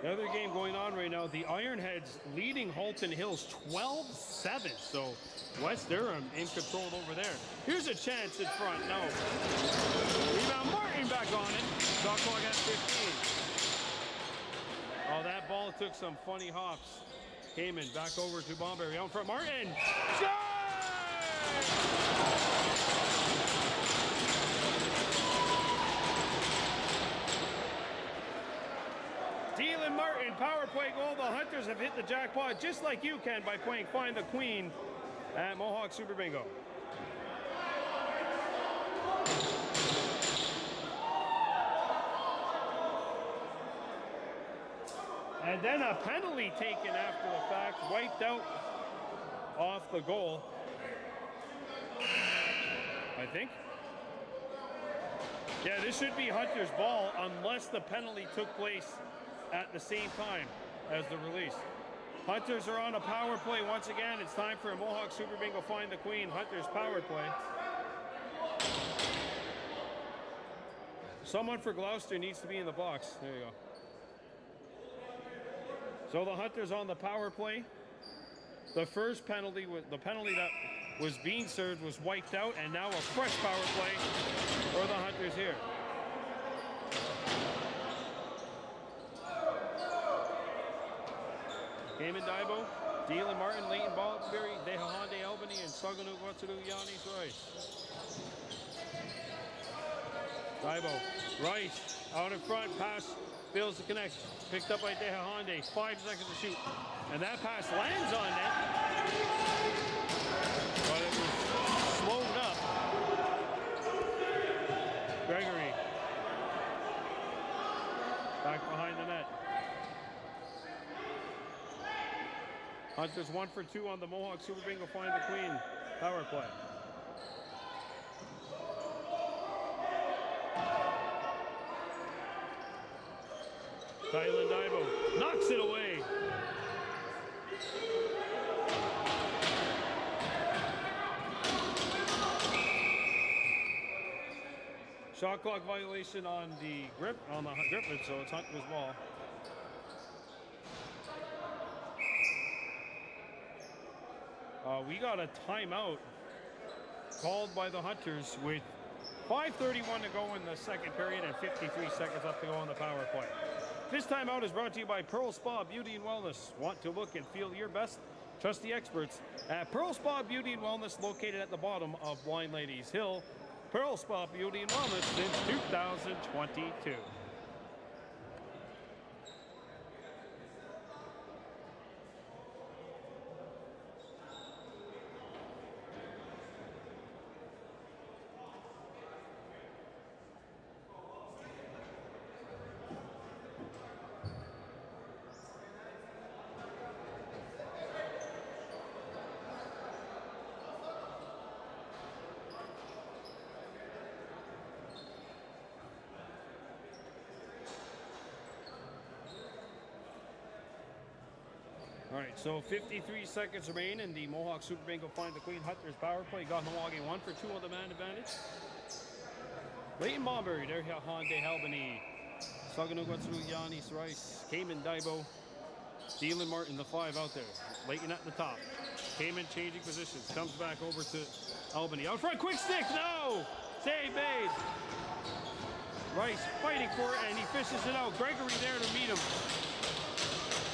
The other game going on right now, the Ironheads leading Halton Hills 12-7. So West Durham in control over there. Here's a chance in front. No. Rebound, Martin back on it. Shot clock at 15. Oh, that ball took some funny hops. Cayman back over to Bomberry. Out in front, Martin. Shot! Dylan Martin, power play goal. The Hunters have hit the jackpot just like you can by playing Find the Queen at Mohawk Super Bingo. And then a penalty taken after the fact, wiped out off the goal, I think. Yeah, this should be Hunter's ball unless the penalty took place at the same time as the release. Hunters are on a power play once again. It's time for a Mohawk Super Bingo Find the Queen. Hunters power play. Someone for Gloucester needs to be in the box. There you go. So the Hunters on the power play. The first penalty, the penalty that was being served was wiped out, and now a fresh power play for the Hunters here. Cayman Daibo, Dylan Martin, Leighton Baldberry, Dehahande Albany, and Saganu Watsuru Yanis Rice. Daibo, Rice, out in front, pass, fails to connect. Picked up by Dehahande, 5 seconds to shoot. And that pass lands on net. But it was slowed up. Gregory. Back behind the net. Hunters 1 for 2 on the Mohawk Super Bingo Find the Queen power play. Tylen Daibo knocks it away. Shot clock violation on the Griffin, so it's Hunter's ball. We got a timeout called by the Hunters with 5:31 to go in the second period and 53 seconds left to go on the power play. This timeout is brought to you by Pearl Spa Beauty and Wellness. Want to look and feel your best? Trust the experts at Pearl Spa Beauty and Wellness, located at the bottom of Blind Ladies Hill. Pearl Spa Beauty and Wellness since 2022. All right, so 53 seconds remain in the Mohawk Super Bingo Find the Queen Hunters power play. Kahnawake 1 for 2 on the man advantage. Leighton Baldberry, Dehahande Albany, Saganu Watsuru Yanis Rice, Cayman Daibo, Dylan Martin, the 5 out there. Leighton at the top. Cayman changing positions, comes back over to Albany. Out front, quick stick, no! Save made. Rice fighting for it, and he fishes it out. Gregory there to meet him.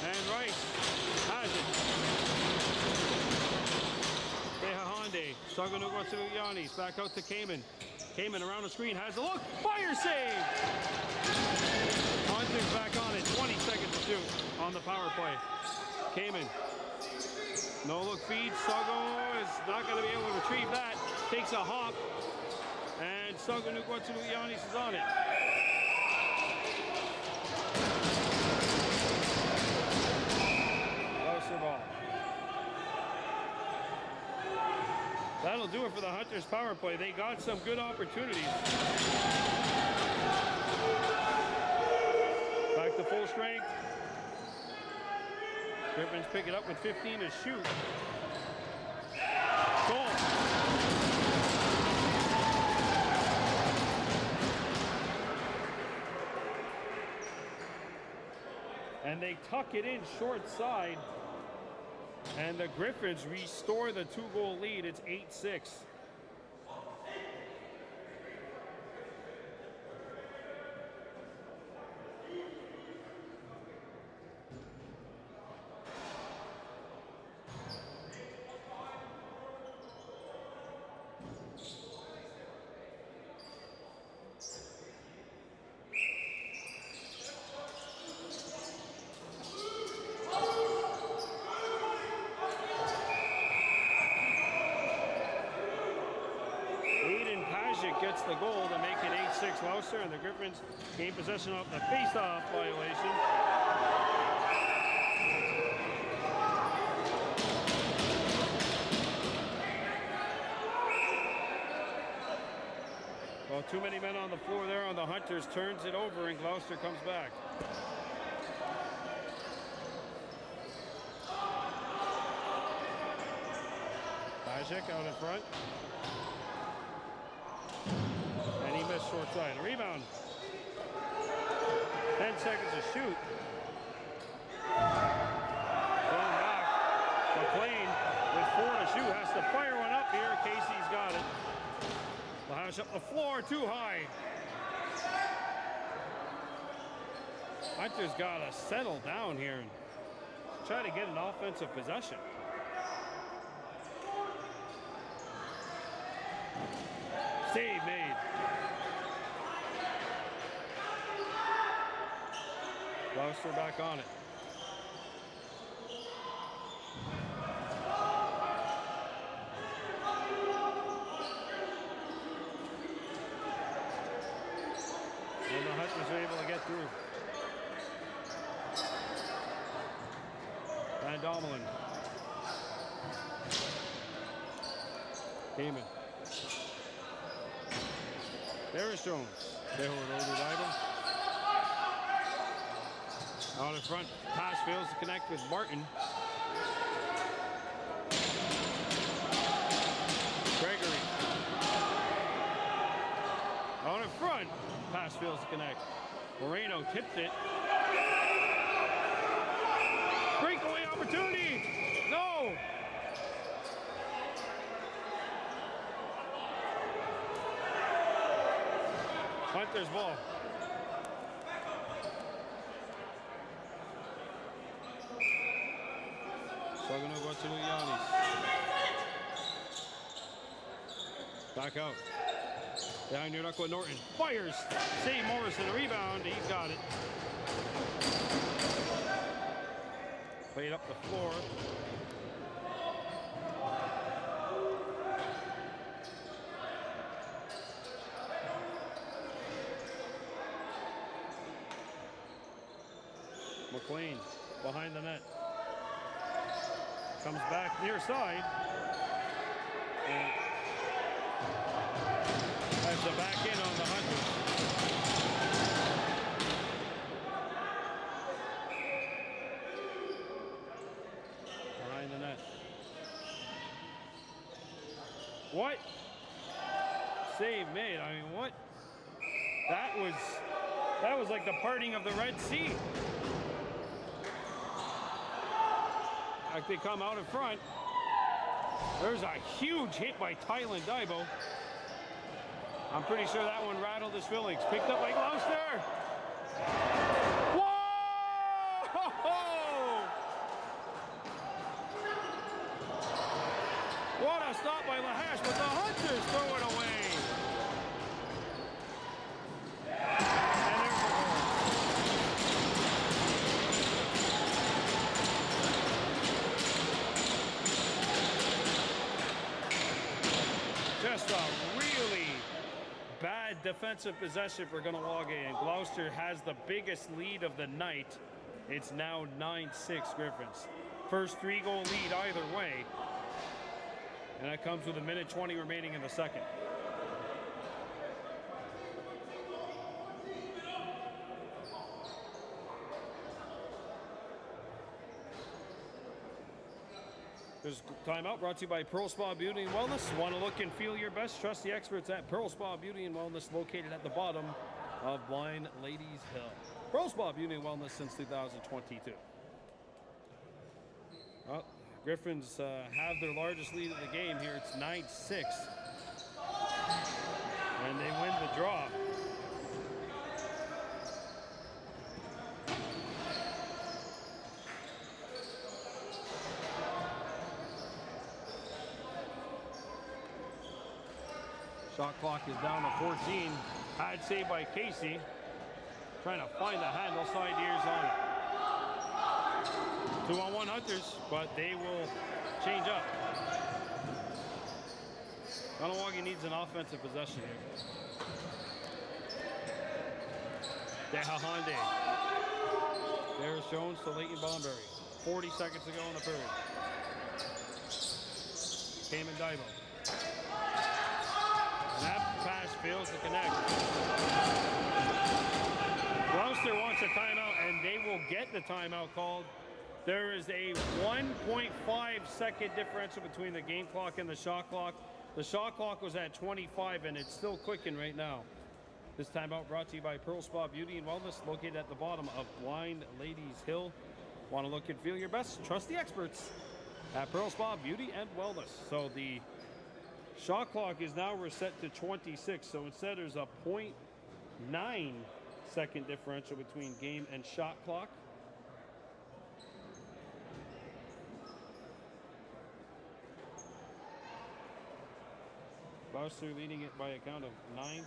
And Rice has it. Dehahande, Yanis back out to Kamen. Kamen around the screen, has a look, fire save! Hunter's back on it, 20 seconds to shoot on the power play. Kamen, no look feed, Sago is not going to be able to retrieve that. Takes a hop, and Sago Yanis is on it. Gloucester ball. That'll do it for the Hunters power play. They got some good opportunities. Back to full strength. Griffins pick it up with 15 to shoot. Goal. And they tuck it in short side. And the Griffins restore the 2-goal lead. It's 8-6. Gets the goal to make it 8-6 Gloucester, and the Griffins gain possession of the face-off violation. Well, too many men on the floor there on the Hunters, turns it over, and Gloucester comes back. Bajek out in front. And he missed short side. A rebound. 10 seconds to shoot. Going back. McLean with 4 to shoot. Has to fire one up here. Casey's got it. Lahash up the floor. Too high. Hunter's got to settle down here and try to get an offensive possession. Save made. Gloucester back on it. And the Hunters are able to get through. Van Domelin. Kamen. There's Jones. Out in front. Pass fails to connect with Martin. Gregory. Out in front. Pass fails to connect. Moreno tipped it. Breakaway opportunity. No. Hunter's ball. So going to go to Yanis. Back out. Down near Knuckle Norton. Fires. Save Morrison. A rebound. He's got it. Played up the floor. McLean behind the net. Comes back near side. And has the back in on the Hunters. Behind the net. What? Save made. I mean, what? That was like the parting of the Red Sea. Like they come out in front. There's a huge hit by Tylan Daibo. I'm pretty sure that one rattled his fillings. Picked up by Gloucester. Whoa! What a stop by Lahash, but the Hunters throw it away. And there's the goal. Just a really bad defensive possession for Kahnawake, and Gloucester has the biggest lead of the night. It's now 9-6 Griffins. First 3-goal lead either way. And that comes with 1:20 remaining in the second. There's timeout brought to you by Pearl Spa Beauty and Wellness. Want to look and feel your best? Trust the experts at Pearl Spa Beauty and Wellness, located at the bottom of Blind Ladies Hill. Pearl Spa Beauty and Wellness since 2022. Well, Griffins have their largest lead of the game here. It's 9-6. And they win the draw. Shot clock is down to 14. Hard save by Casey. Trying to find the handle, side ears on it. 2-on-1 Hunters, but they will change up. Kahnawake needs an offensive possession here. Dehahande. There's Jones to Leighton Bomberry. 40 seconds to go in the period. Cayman Divo. That pass fails to connect. Gloucester wants a timeout, and they will get the timeout called. There is a 1.5 second differential between the game clock and the shot clock. The shot clock was at 25, and it's still clicking right now. This timeout brought to you by Pearl Spa Beauty and Wellness, located at the bottom of Blind Ladies Hill. Want to look and feel your best? Trust the experts at Pearl Spa Beauty and Wellness. So the shot clock is now reset to 26, so instead there's a 0.9 second differential between game and shot clock. Gloucester leading it by a count of 9-6.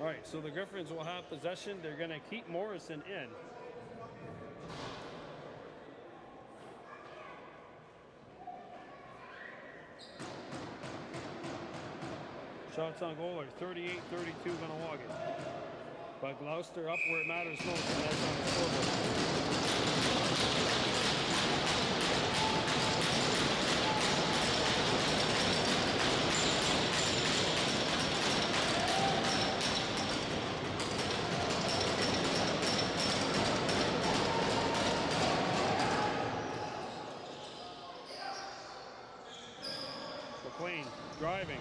All right, so the Griffins will have possession. They're going to keep Morrison in. Shots on goal are 38-32 Kahnawake. But Gloucester up where it matters most, and that's on the scoreboard. McLean driving.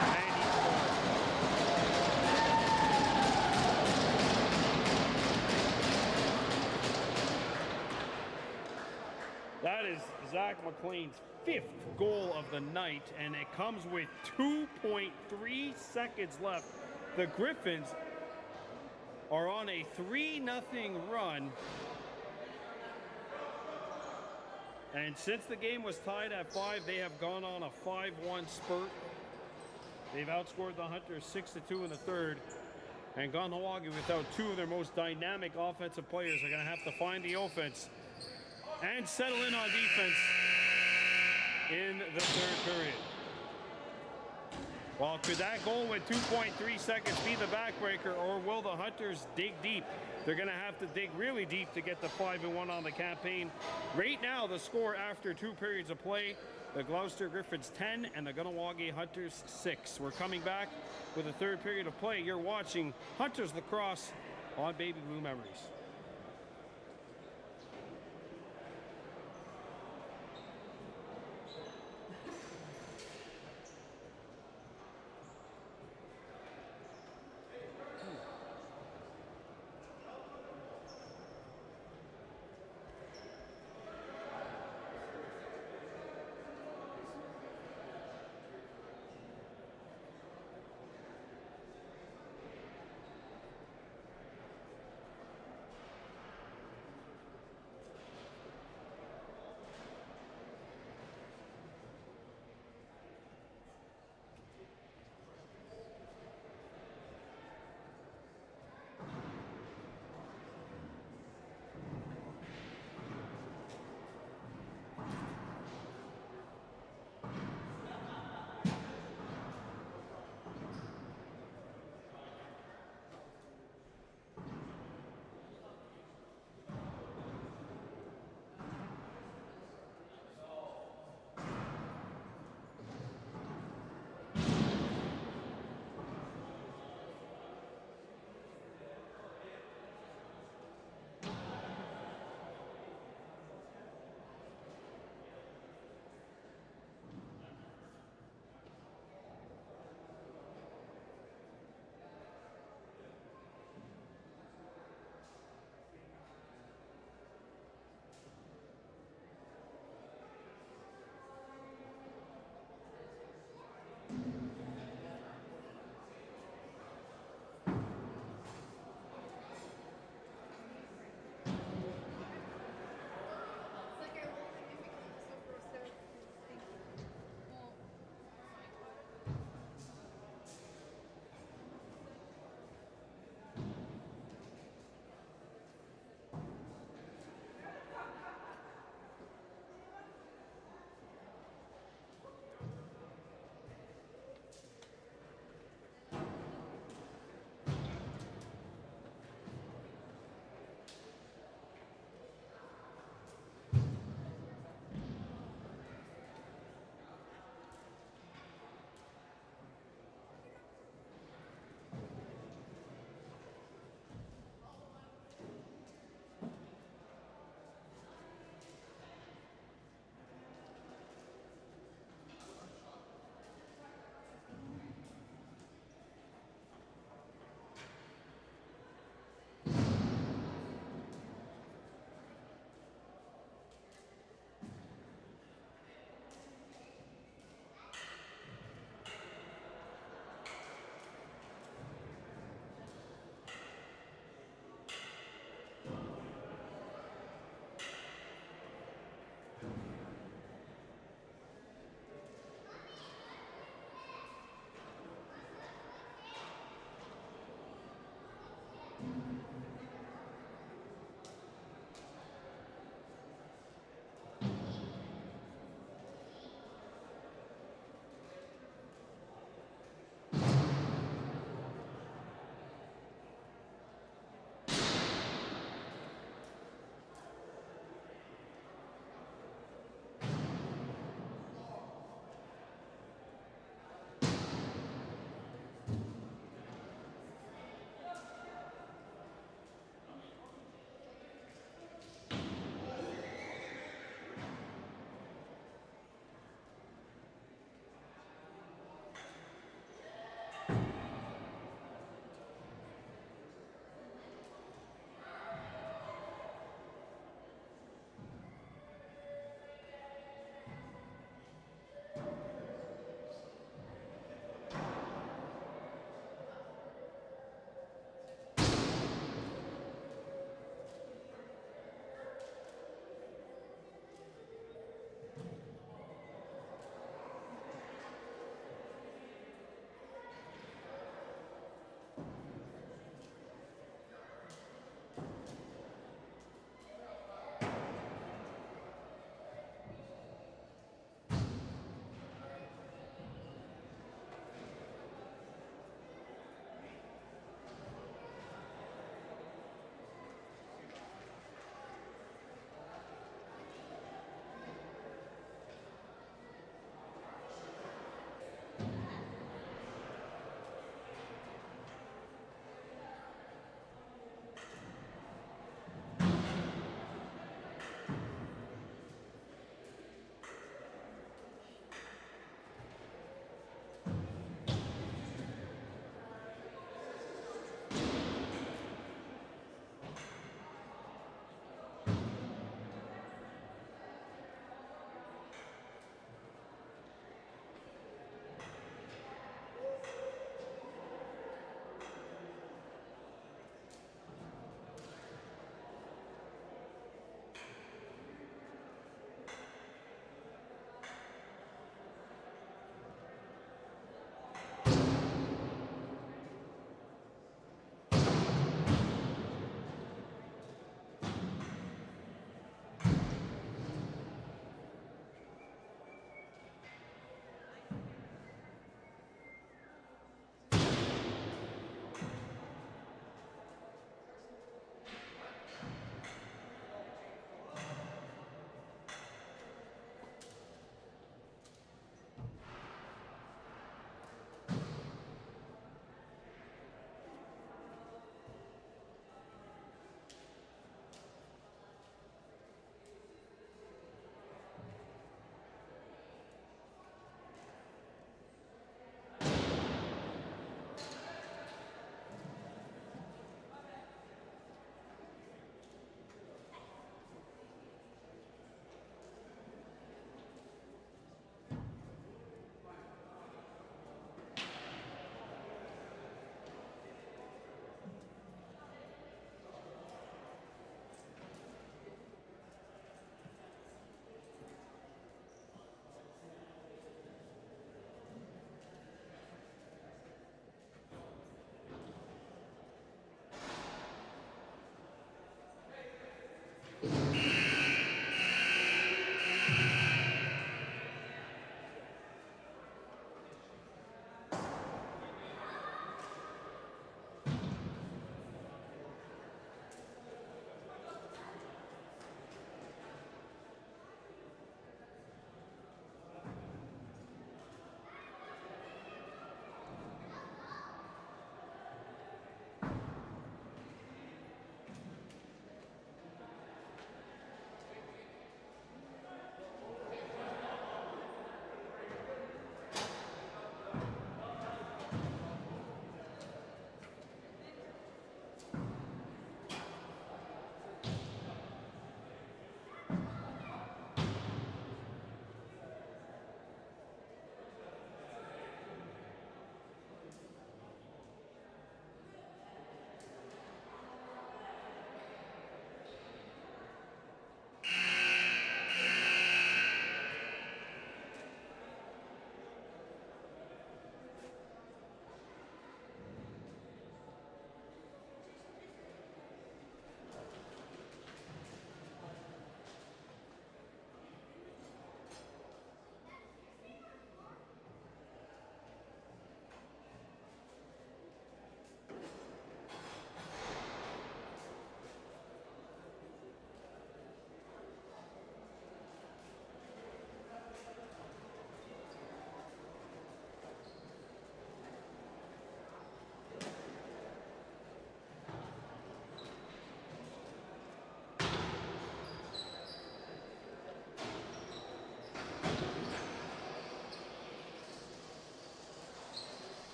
And he scores. That is Zach McLean's 5th goal of the night, and it comes with 2.3 seconds left. The Griffins are on a 3-0 run. And since the game was tied at 5, they have gone on a 5-1 spurt. They've outscored the Hunters 6-2 in the third. And Kahnawake, without two of their most dynamic offensive players, are going to have to find the offense and settle in on defense in the third period. Well, could that goal with 2.3 seconds be the backbreaker, or will the Hunters dig deep? They're going to have to dig really deep to get the 5-1 on the campaign. Right now, the score after 2 periods of play, the Gloucester Griffins 10 and the Kahnawake Hunters 6. We're coming back with the third period of play. You're watching Hunters Lacrosse on Baby Blue Memories.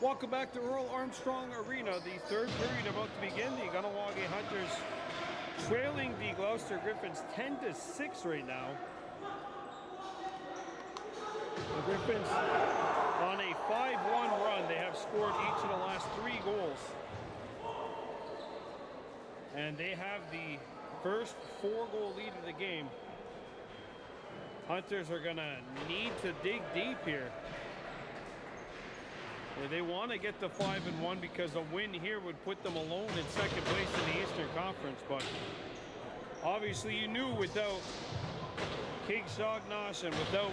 Welcome back to Earl Armstrong Arena. The third period about to begin. The Kahnawake Hunters trailing the Gloucester Griffins 10-6 right now. The Griffins on a 5-1 run. They have scored each of the last 3 goals. And they have the first 4-goal lead of the game. Hunters are going to need to dig deep here. They want to get to 5-1 because a win here would put them alone in second place in the Eastern Conference. But obviously you knew without King Shognosh and without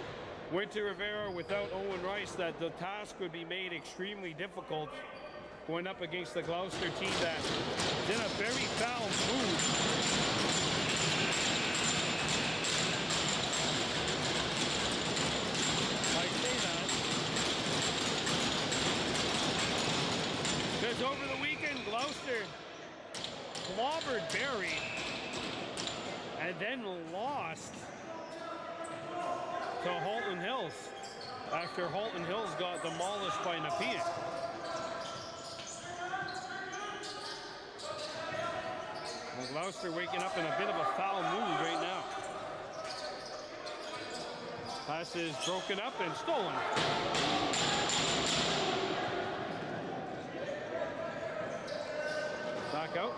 Winter Rivera, without Owen Rice, that the task would be made extremely difficult going up against the Gloucester team that did a very foul move. Over the weekend, Gloucester clobbered Barry and then lost to Halton Hills after Halton Hills got demolished by Nepean. Well, Gloucester waking up in a bit of a foul mood right now. Pass is broken up and stolen. Back out.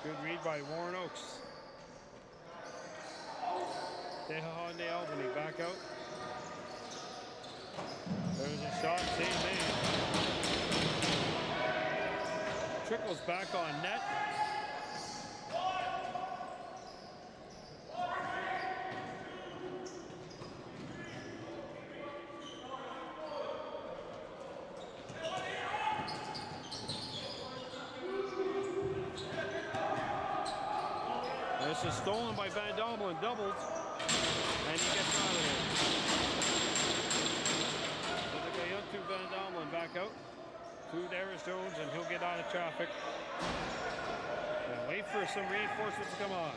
Good read by Warren Oakes. Tehahande Albany back out. There's a shot, same man. Trickles back on net. This is stolen by Van Domelen, doubled, and he gets out of there. So they go young to Van Domelen, back out to Darius Jones, and he'll get out of traffic. And wait for some reinforcements to come on.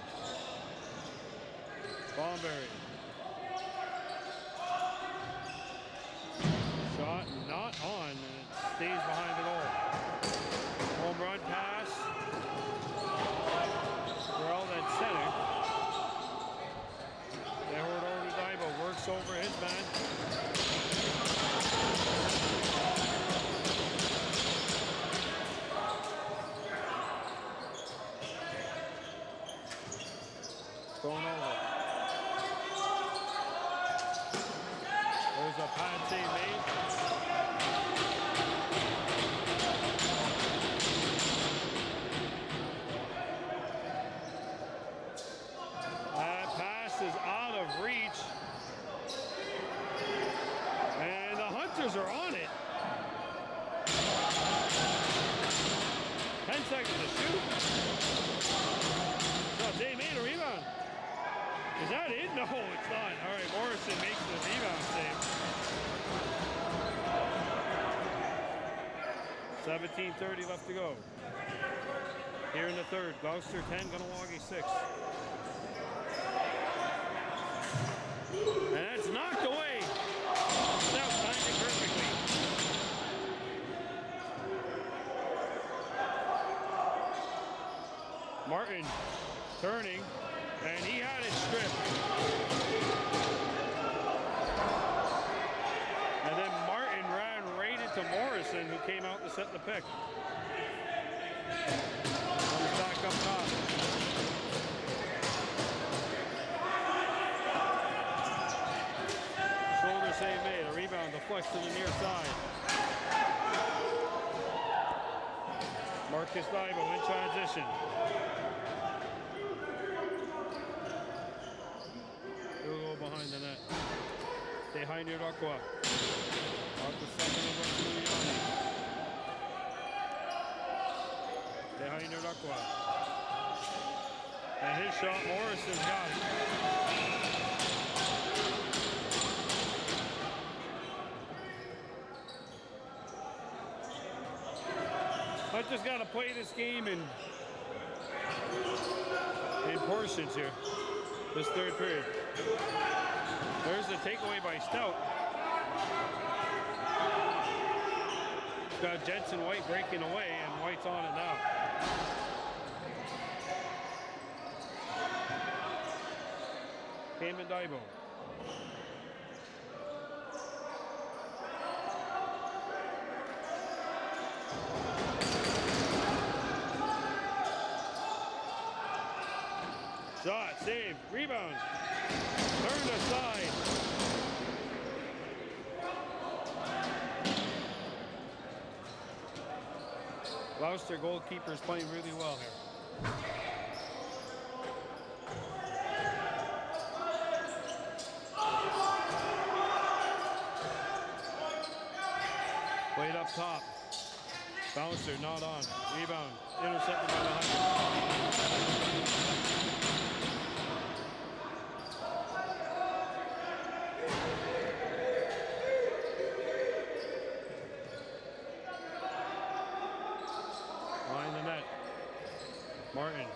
Bomberry. Shot not on, and it stays behind the goal. Home run pass. Well, at center. Edward Ordudaibo works over his man. Going over. There's a pad save made. Are on it. 10 seconds to shoot. So they made a rebound. Is that it? No, it's not. All right, Morrison makes the rebound save. 17:30 left to go. Here in the third, Gloucester 10, Kahnawake 6. And that's knocked away. That timed it perfectly. Martin turning, and he had it stripped. And then Martin ran right into Morrison, who came out to set the pick. Comes back up top. Shoulder save made. A rebound deflects to the near side. Marcus Dibo in transition. He'll go behind the net. Behind your Aqua. Out the second over to Yanni. Behind your Aqua. And his shot, Morrison's got it. Hunter's got to play this game in portions here, this third period. There's the takeaway by Stout. got Jensen White breaking away, and White's on it now. Cayman Daibo. Shot, save, rebound, turned aside. Gloucester goalkeeper is playing really well here. Played up top. Bouncer not on. Rebound. Intercepted by the Hunters. Behind the net. Martin.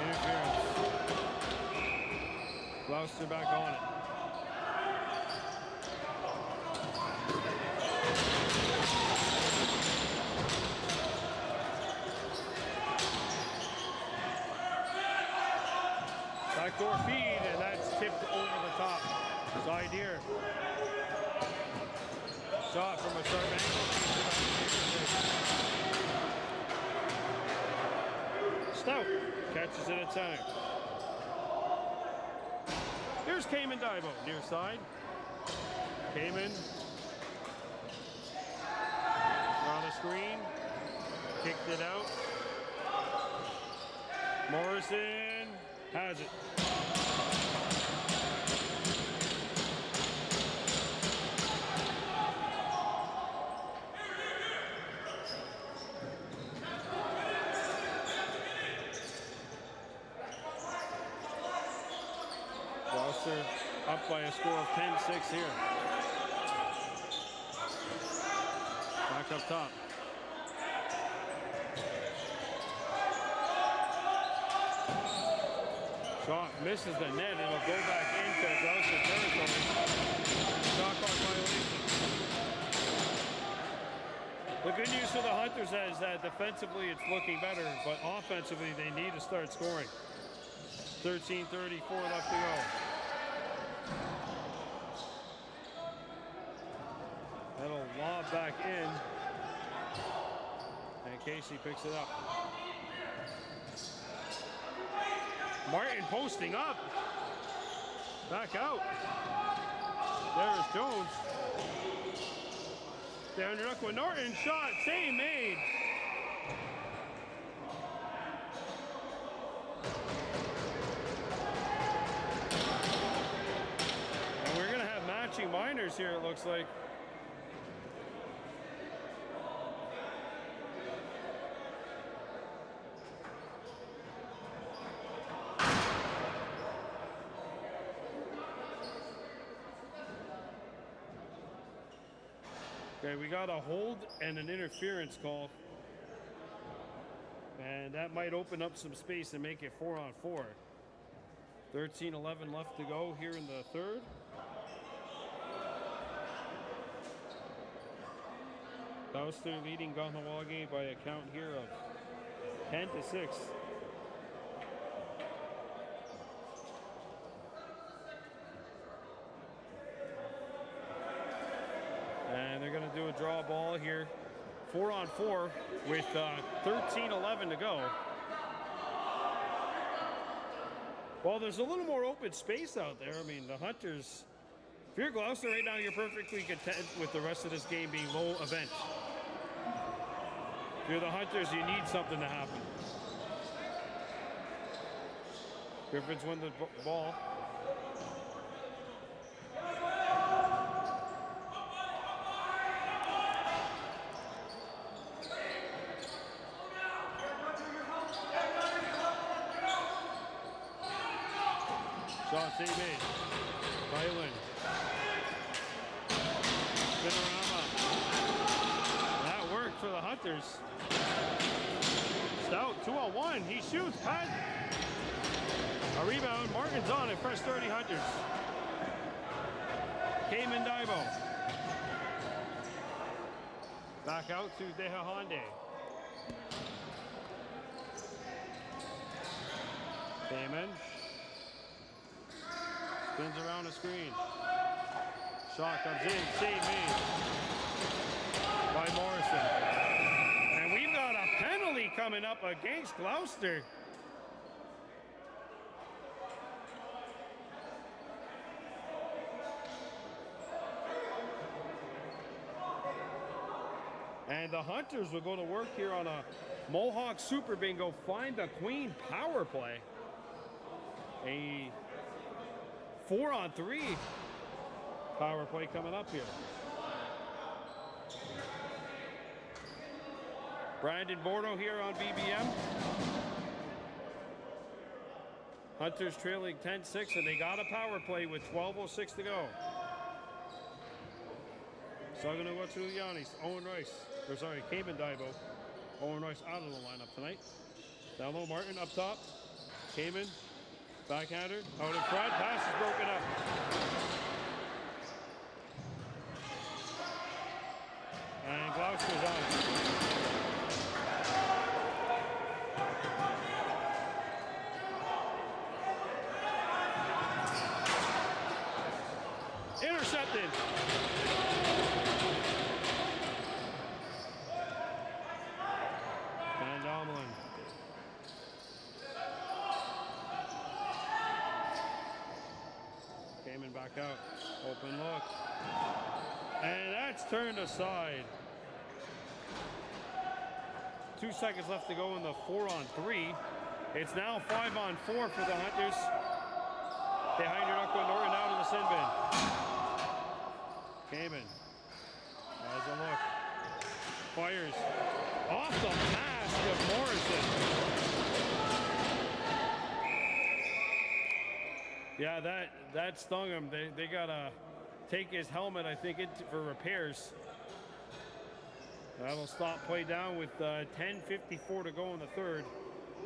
Interference. Gloucester back on it. Backdoor feed, and that's tipped over the top. Side here. Shot from a sharp angle. Stout catches it at center. Here's Cayman Daibo, near side. Cayman on the screen. Kicked it out. Morrison has it. Gloucester up by a score of 10-6 here. Back up top. Shot misses the net. It'll go back into Gloucester territory. Shot clock violation. The good news for the Hunters is that defensively it's looking better, but offensively they need to start scoring. 13:34 left to go. That'll lob back in. And Casey picks it up. Martin posting up. Back out. There's Jones. Down your with Norton. Shot. Save made. And we're going to have matching minors here, it looks like. Okay, we got a hold and an interference call. And that might open up some space and make it 4-on-4. 13:11 left to go here in the third. Gloucester leading Kahnawake by a count here of 10-6. And they're going to do a draw ball here. 4-on-4 with 13:11 to go. Well, there's a little more open space out there. I mean, the Hunters, if you're Gloucester right now, you're perfectly content with the rest of this game being low event. If you're the Hunters, you need something to happen. Griffins win the ball. Shot save made. Violin. Spinorama. That worked for the Hunters. Stout, 2-on-1. He shoots. Pat. A rebound. Martin's on it. Fresh 30 Hunters. Cayman Daibo. Back out to Dehahande. Came in. Spins around the screen. Shot comes in. Save made by Morrison. And we've got a penalty coming up against Gloucester. And the Hunters will go to work here on a Mohawk Super Bingo, find the Queen power play. A 4-on-3 power play coming up here. Brandon Bordeaux here on BBM. Hunters trailing 10-6, and they got a power play with 12:06 to go. Saganawatsuluyanis, Owen Rice, or sorry, Cayman Daibo. Owen Rice out of the lineup tonight. Down low, Martin up top. Cayman, backhander, out in front, pass is broken up. And Gloucester's on. Intercepted. Van Domelen. Cayman back out. Open look. And that's turned aside. 2 seconds left to go in the 4-on-3. It's now 5-on-4 for the Hunters. Behind your Norton out in the sin bin. Cayman has a look. Fires off the mask of Morrison. Yeah, that stung him. They gotta take his helmet, I think, for repairs. That'll stop play down with 10:54 to go in the third.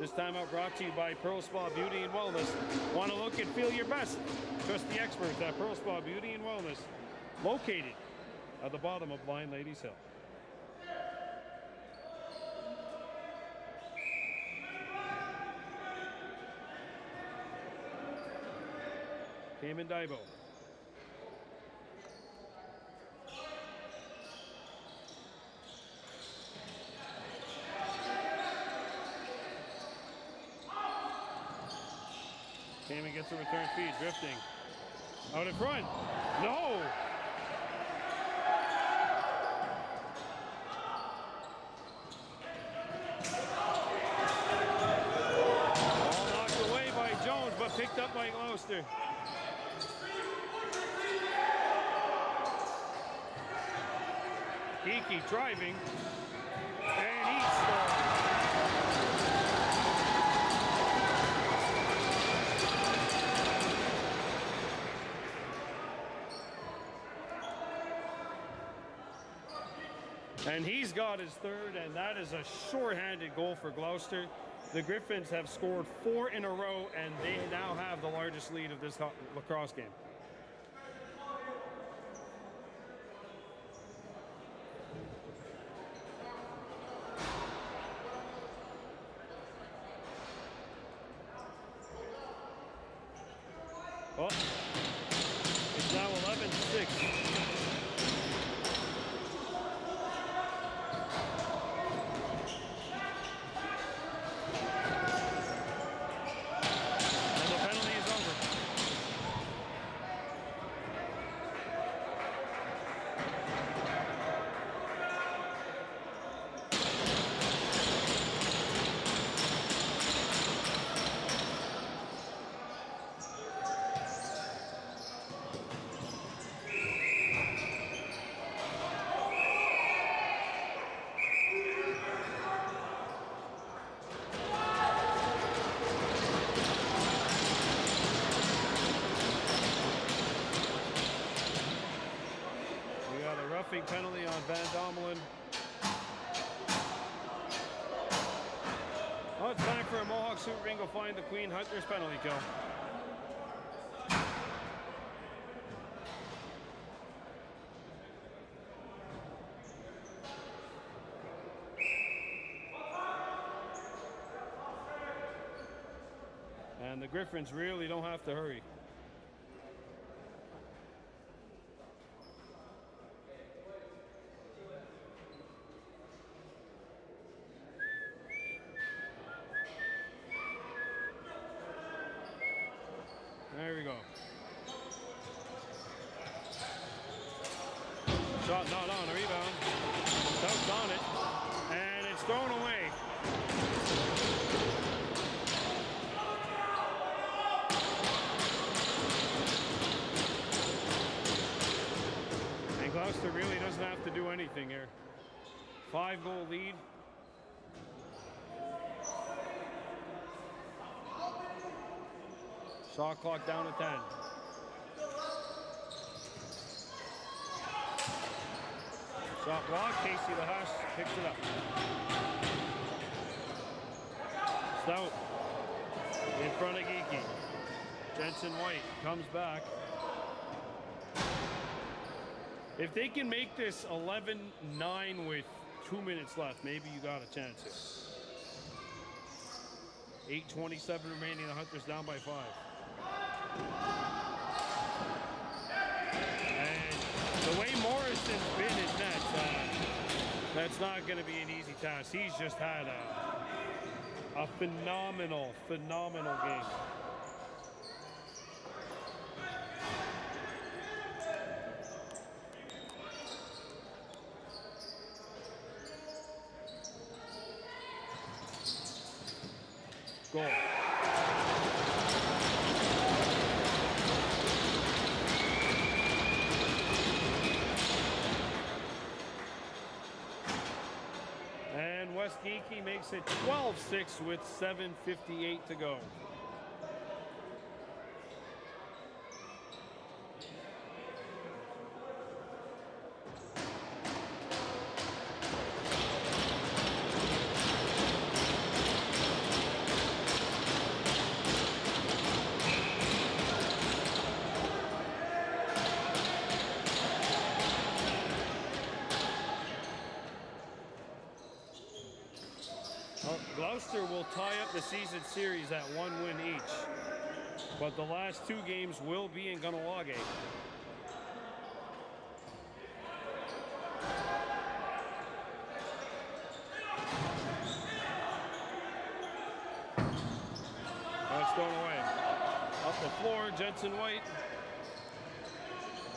This time out brought to you by Pearl Spa Beauty and Wellness. Want to look and feel your best? Trust the experts at Pearl Spa Beauty and Wellness. Located at the bottom of Blind Ladies Hill. Cayman Daibo. Cayman gets a return feed, drifting. Out in front. No! Ball knocked away by Jones, but picked up by Gloucester. Geeky driving, and he scored. And he's got his third, and that is a short-handed goal for Gloucester. The Griffins have scored 4 in a row, and they now have the largest lead of this lacrosse game. Oh, it's now 11-6. Penalty on Van Domelen. Oh, it's time for a Mohawk Super Bingo find the Queen Hunters penalty kill. the Griffins really don't have to hurry. There we go. Shot not on a rebound. Dunked on it. And it's thrown away. And Gloucester really doesn't have to do anything here. 5-goal lead. Shot clock down to 10. Shot block. Casey Lahash picks it up. Stout in front of Geeky. Jensen White comes back. If they can make this 11-9 with 2 minutes left, maybe you got a chance here. 8:27 remaining. The Hunters down by 5. And the way Morrison's been in net, that's not going to be an easy task. He's just had a phenomenal game. Goal. And West Geeky makes it 12-6 with 7:58 to go. Gloucester will tie up the season series at 1 win each, but the last 2 games will be in Kahnawake. That's thrown away. Up the floor, Jensen White.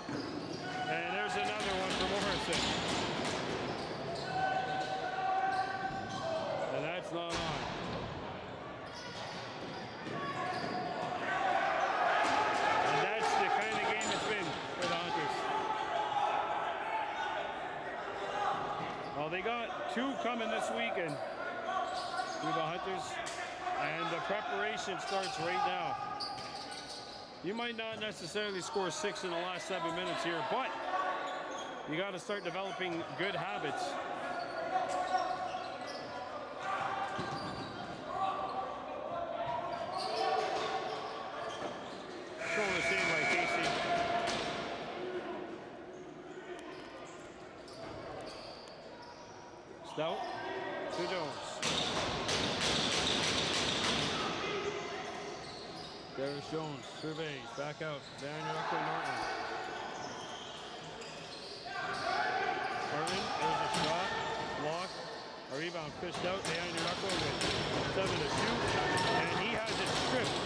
And there's another one for Morrison. And that's not on. And that's the kind of game it's been for the Hunters. Well, they got 2 coming this weekend through the Hunters, and the preparation starts right now. You might not necessarily score 6 in the last 7 minutes here, but you got to start developing good habits. Shoulder save by Casey. Stout to Jones. Darius Jones surveys, back out. Daniel Norton. Martin, there's a shot, block, a rebound fished out. Daniel Rucko with 7 to shoot, and he has it stripped.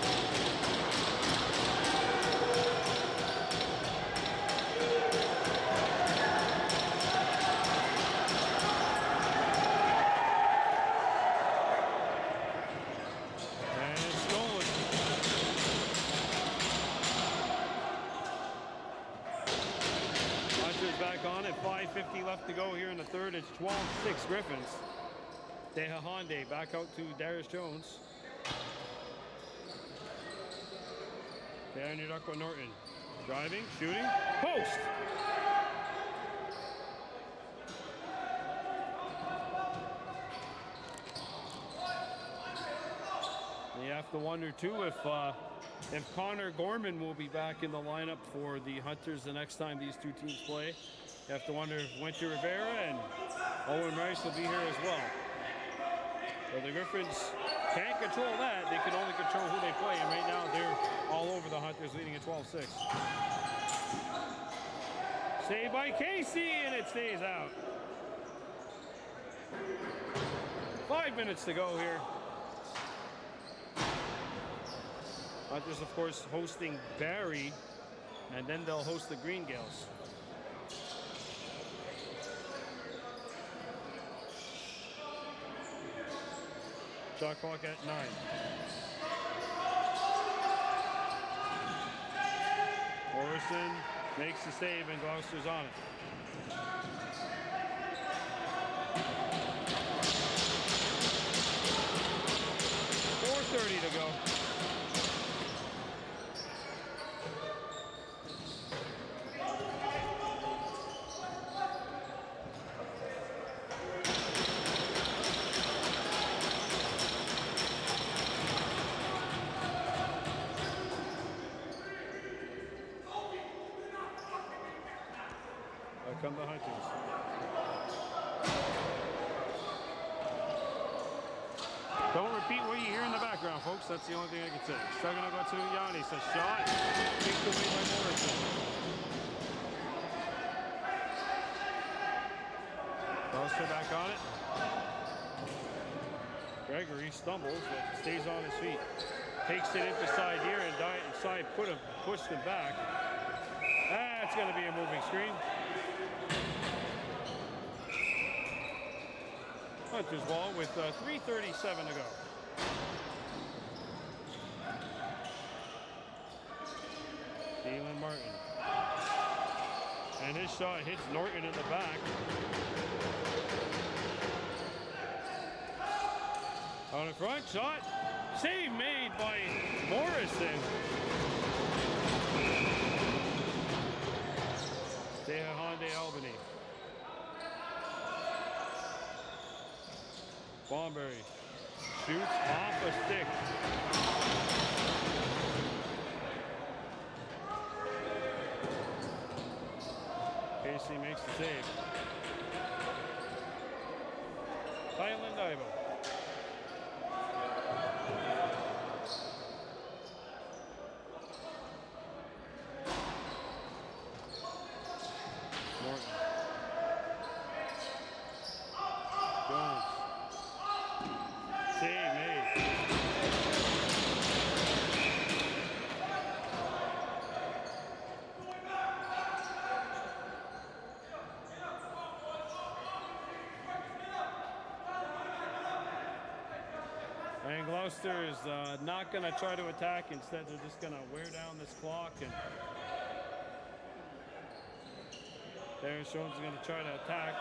Back on at 5:50 left to go here in the third. It's 12-6 Griffins. Dehahande back out to Darius Jones. Daniel Norton driving, shooting, post. You have to wonder too if Connor Gorman will be back in the lineup for the Hunters the next time these 2 teams play. You have to wonder if Winter Rivera and Owen Rice will be here as well. So the Griffins can't control that. They can only control who they play, and right now they're all over the Hunters, leading at 12-6. Saved by Casey, and it stays out. 5 minutes to go here. Hunters, of course, hosting Barrie, and then they'll host the Green Gales. Shot clock at 9. Morrison makes the save, and Gloucester's on it. .4:30 to go. Come the Hunters. Don't repeat what you hear in the background, folks. That's the only thing I can say. Struggling to go to Yanni. Says shot. Kicked away by Morrison. Gloucester back on it. Gregory stumbles, but stays on his feet. Takes it into side here, and side pushed him back. That's going to be a moving screen. Hunters ball with 3:37 to go. Dylan Martin. And his shot hits Norton in the back. On the front, shot. Save made by Morrison. Hyundai Albany. Bomberry shoots off a stick. Casey makes the save. Tylen Divo. And Gloucester is not going to try to attack. Instead, they're just going to wear down this clock. And Darren Jones is going to try to attack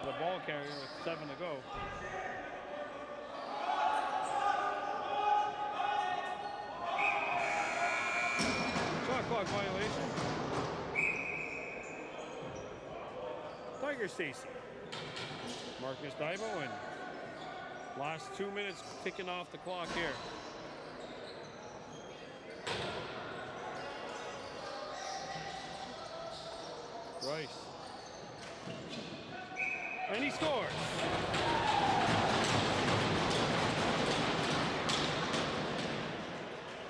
the ball carrier with 7 to go. Shot clock violation. Tiger Stacy. Marcus Divo, and last 2 minutes ticking off the clock here. Rice. And he scores.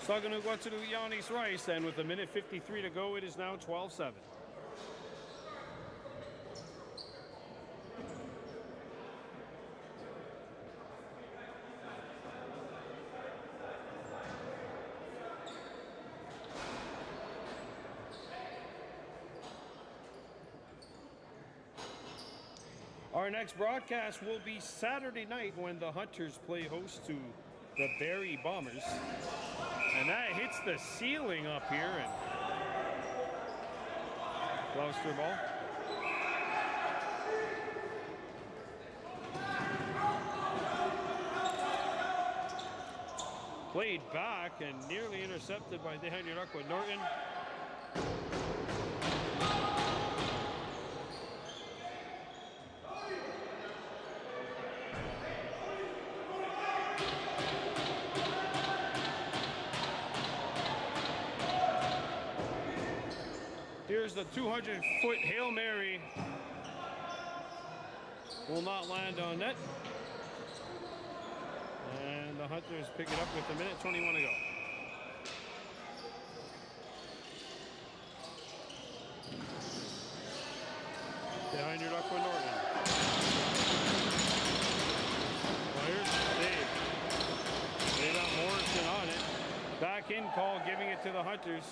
Saganu Guaturu Giannis Rice, and with 1:53 to go, it is now 12-7. Our next broadcast will be Saturday night when the Hunters play host to the Barrie Bombers. And that hits the ceiling up here, and Gloucester ball. Played back and nearly intercepted by Dehan Yurakwa Norton. Here's the 200-foot Hail Mary. Will not land on net. And the the Hunters pick it up with 1:21 to go. Behind your duck with Norton. Fires, save. They got Morrison on it. Back in call, giving it to the Hunters.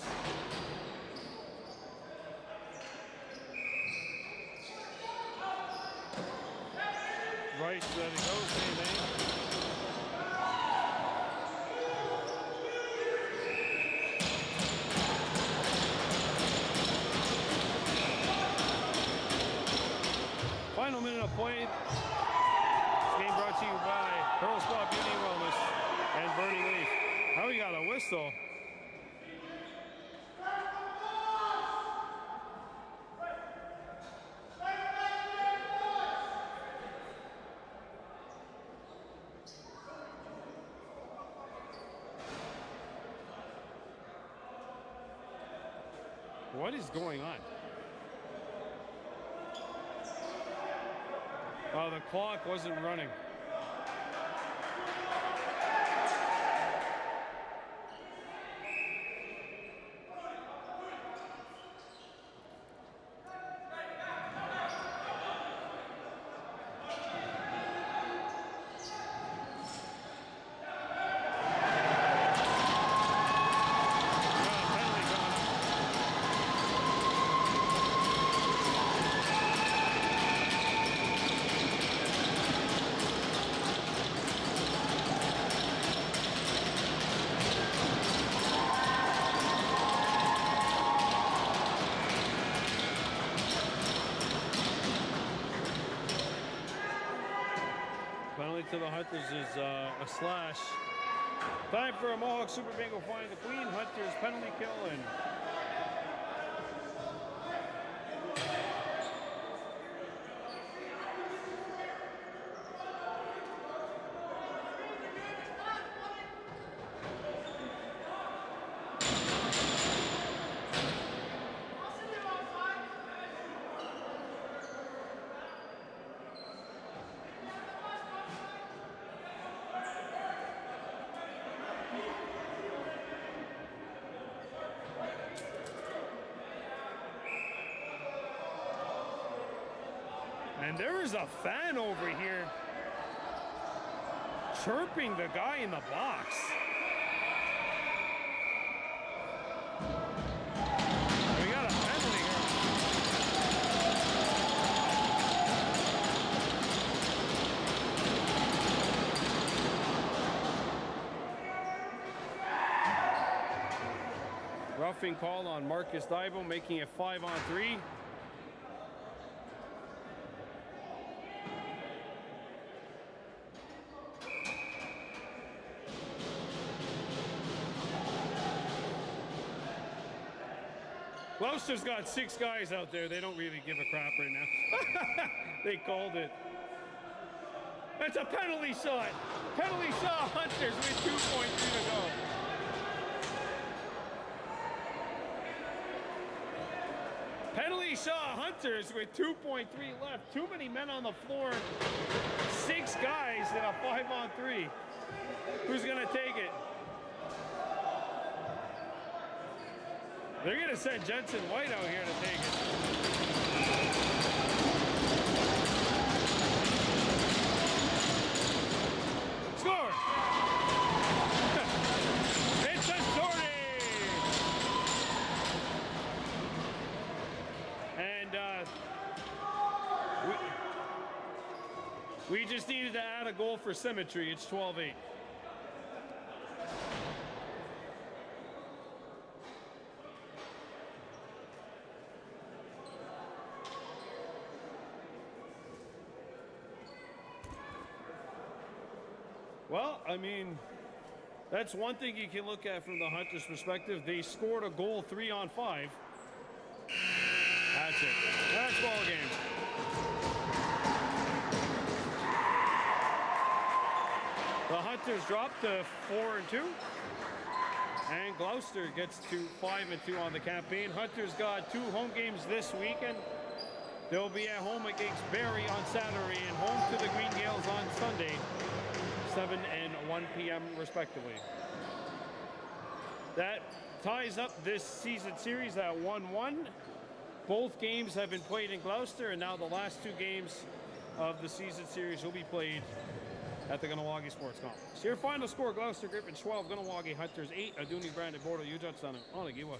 Rice, let it go, same name. Final minute of play. This game brought to you by Pearl Spa Beauty and Wellness and Burning Leaf. Now we got a whistle. What is going on? Oh, the clock wasn't running. To the Hunters is a slash. Time for a Mohawk Super Bingo find the Queen. Hunters penalty kill and there is a fan over here chirping the guy in the box. We got a penalty here. Roughing call on Marcus Dibo, making it 5-on-3. Gloucester's got 6 guys out there. They don't really give a crap right now. They called it. That's a penalty shot. Penalty shot, Hunters with 2.3 to go. Penalty shot, Hunters with 2.3 left. Too many men on the floor. 6 guys in a 5-on-3. Who's gonna take it? They're going to send Jensen White out here to take it. Score! It's a sortie! And we just needed to add a goal for symmetry. It's 12-8. Well, I mean, that's one thing you can look at from the Hunters' perspective. They scored a goal 3-on-5. That's it. That's ball game. The Hunters drop to 4-2. And Gloucester gets to 5-2 on the campaign. Hunters got 2 home games this weekend. They'll be at home against Barrie on Saturday and home to the Green Gales on Sunday. 7-1. 1 p.m. respectively. That ties up this season series at 1-1. Both games have been played in Gloucester, and now the last 2 games of the season series will be played at the Kahnawake Sports Complex. Your final score: Gloucester Griffins 12, Kahnawake Hunters 8, Aduni Brandon Border, Ujat Sana, Onagiwahe.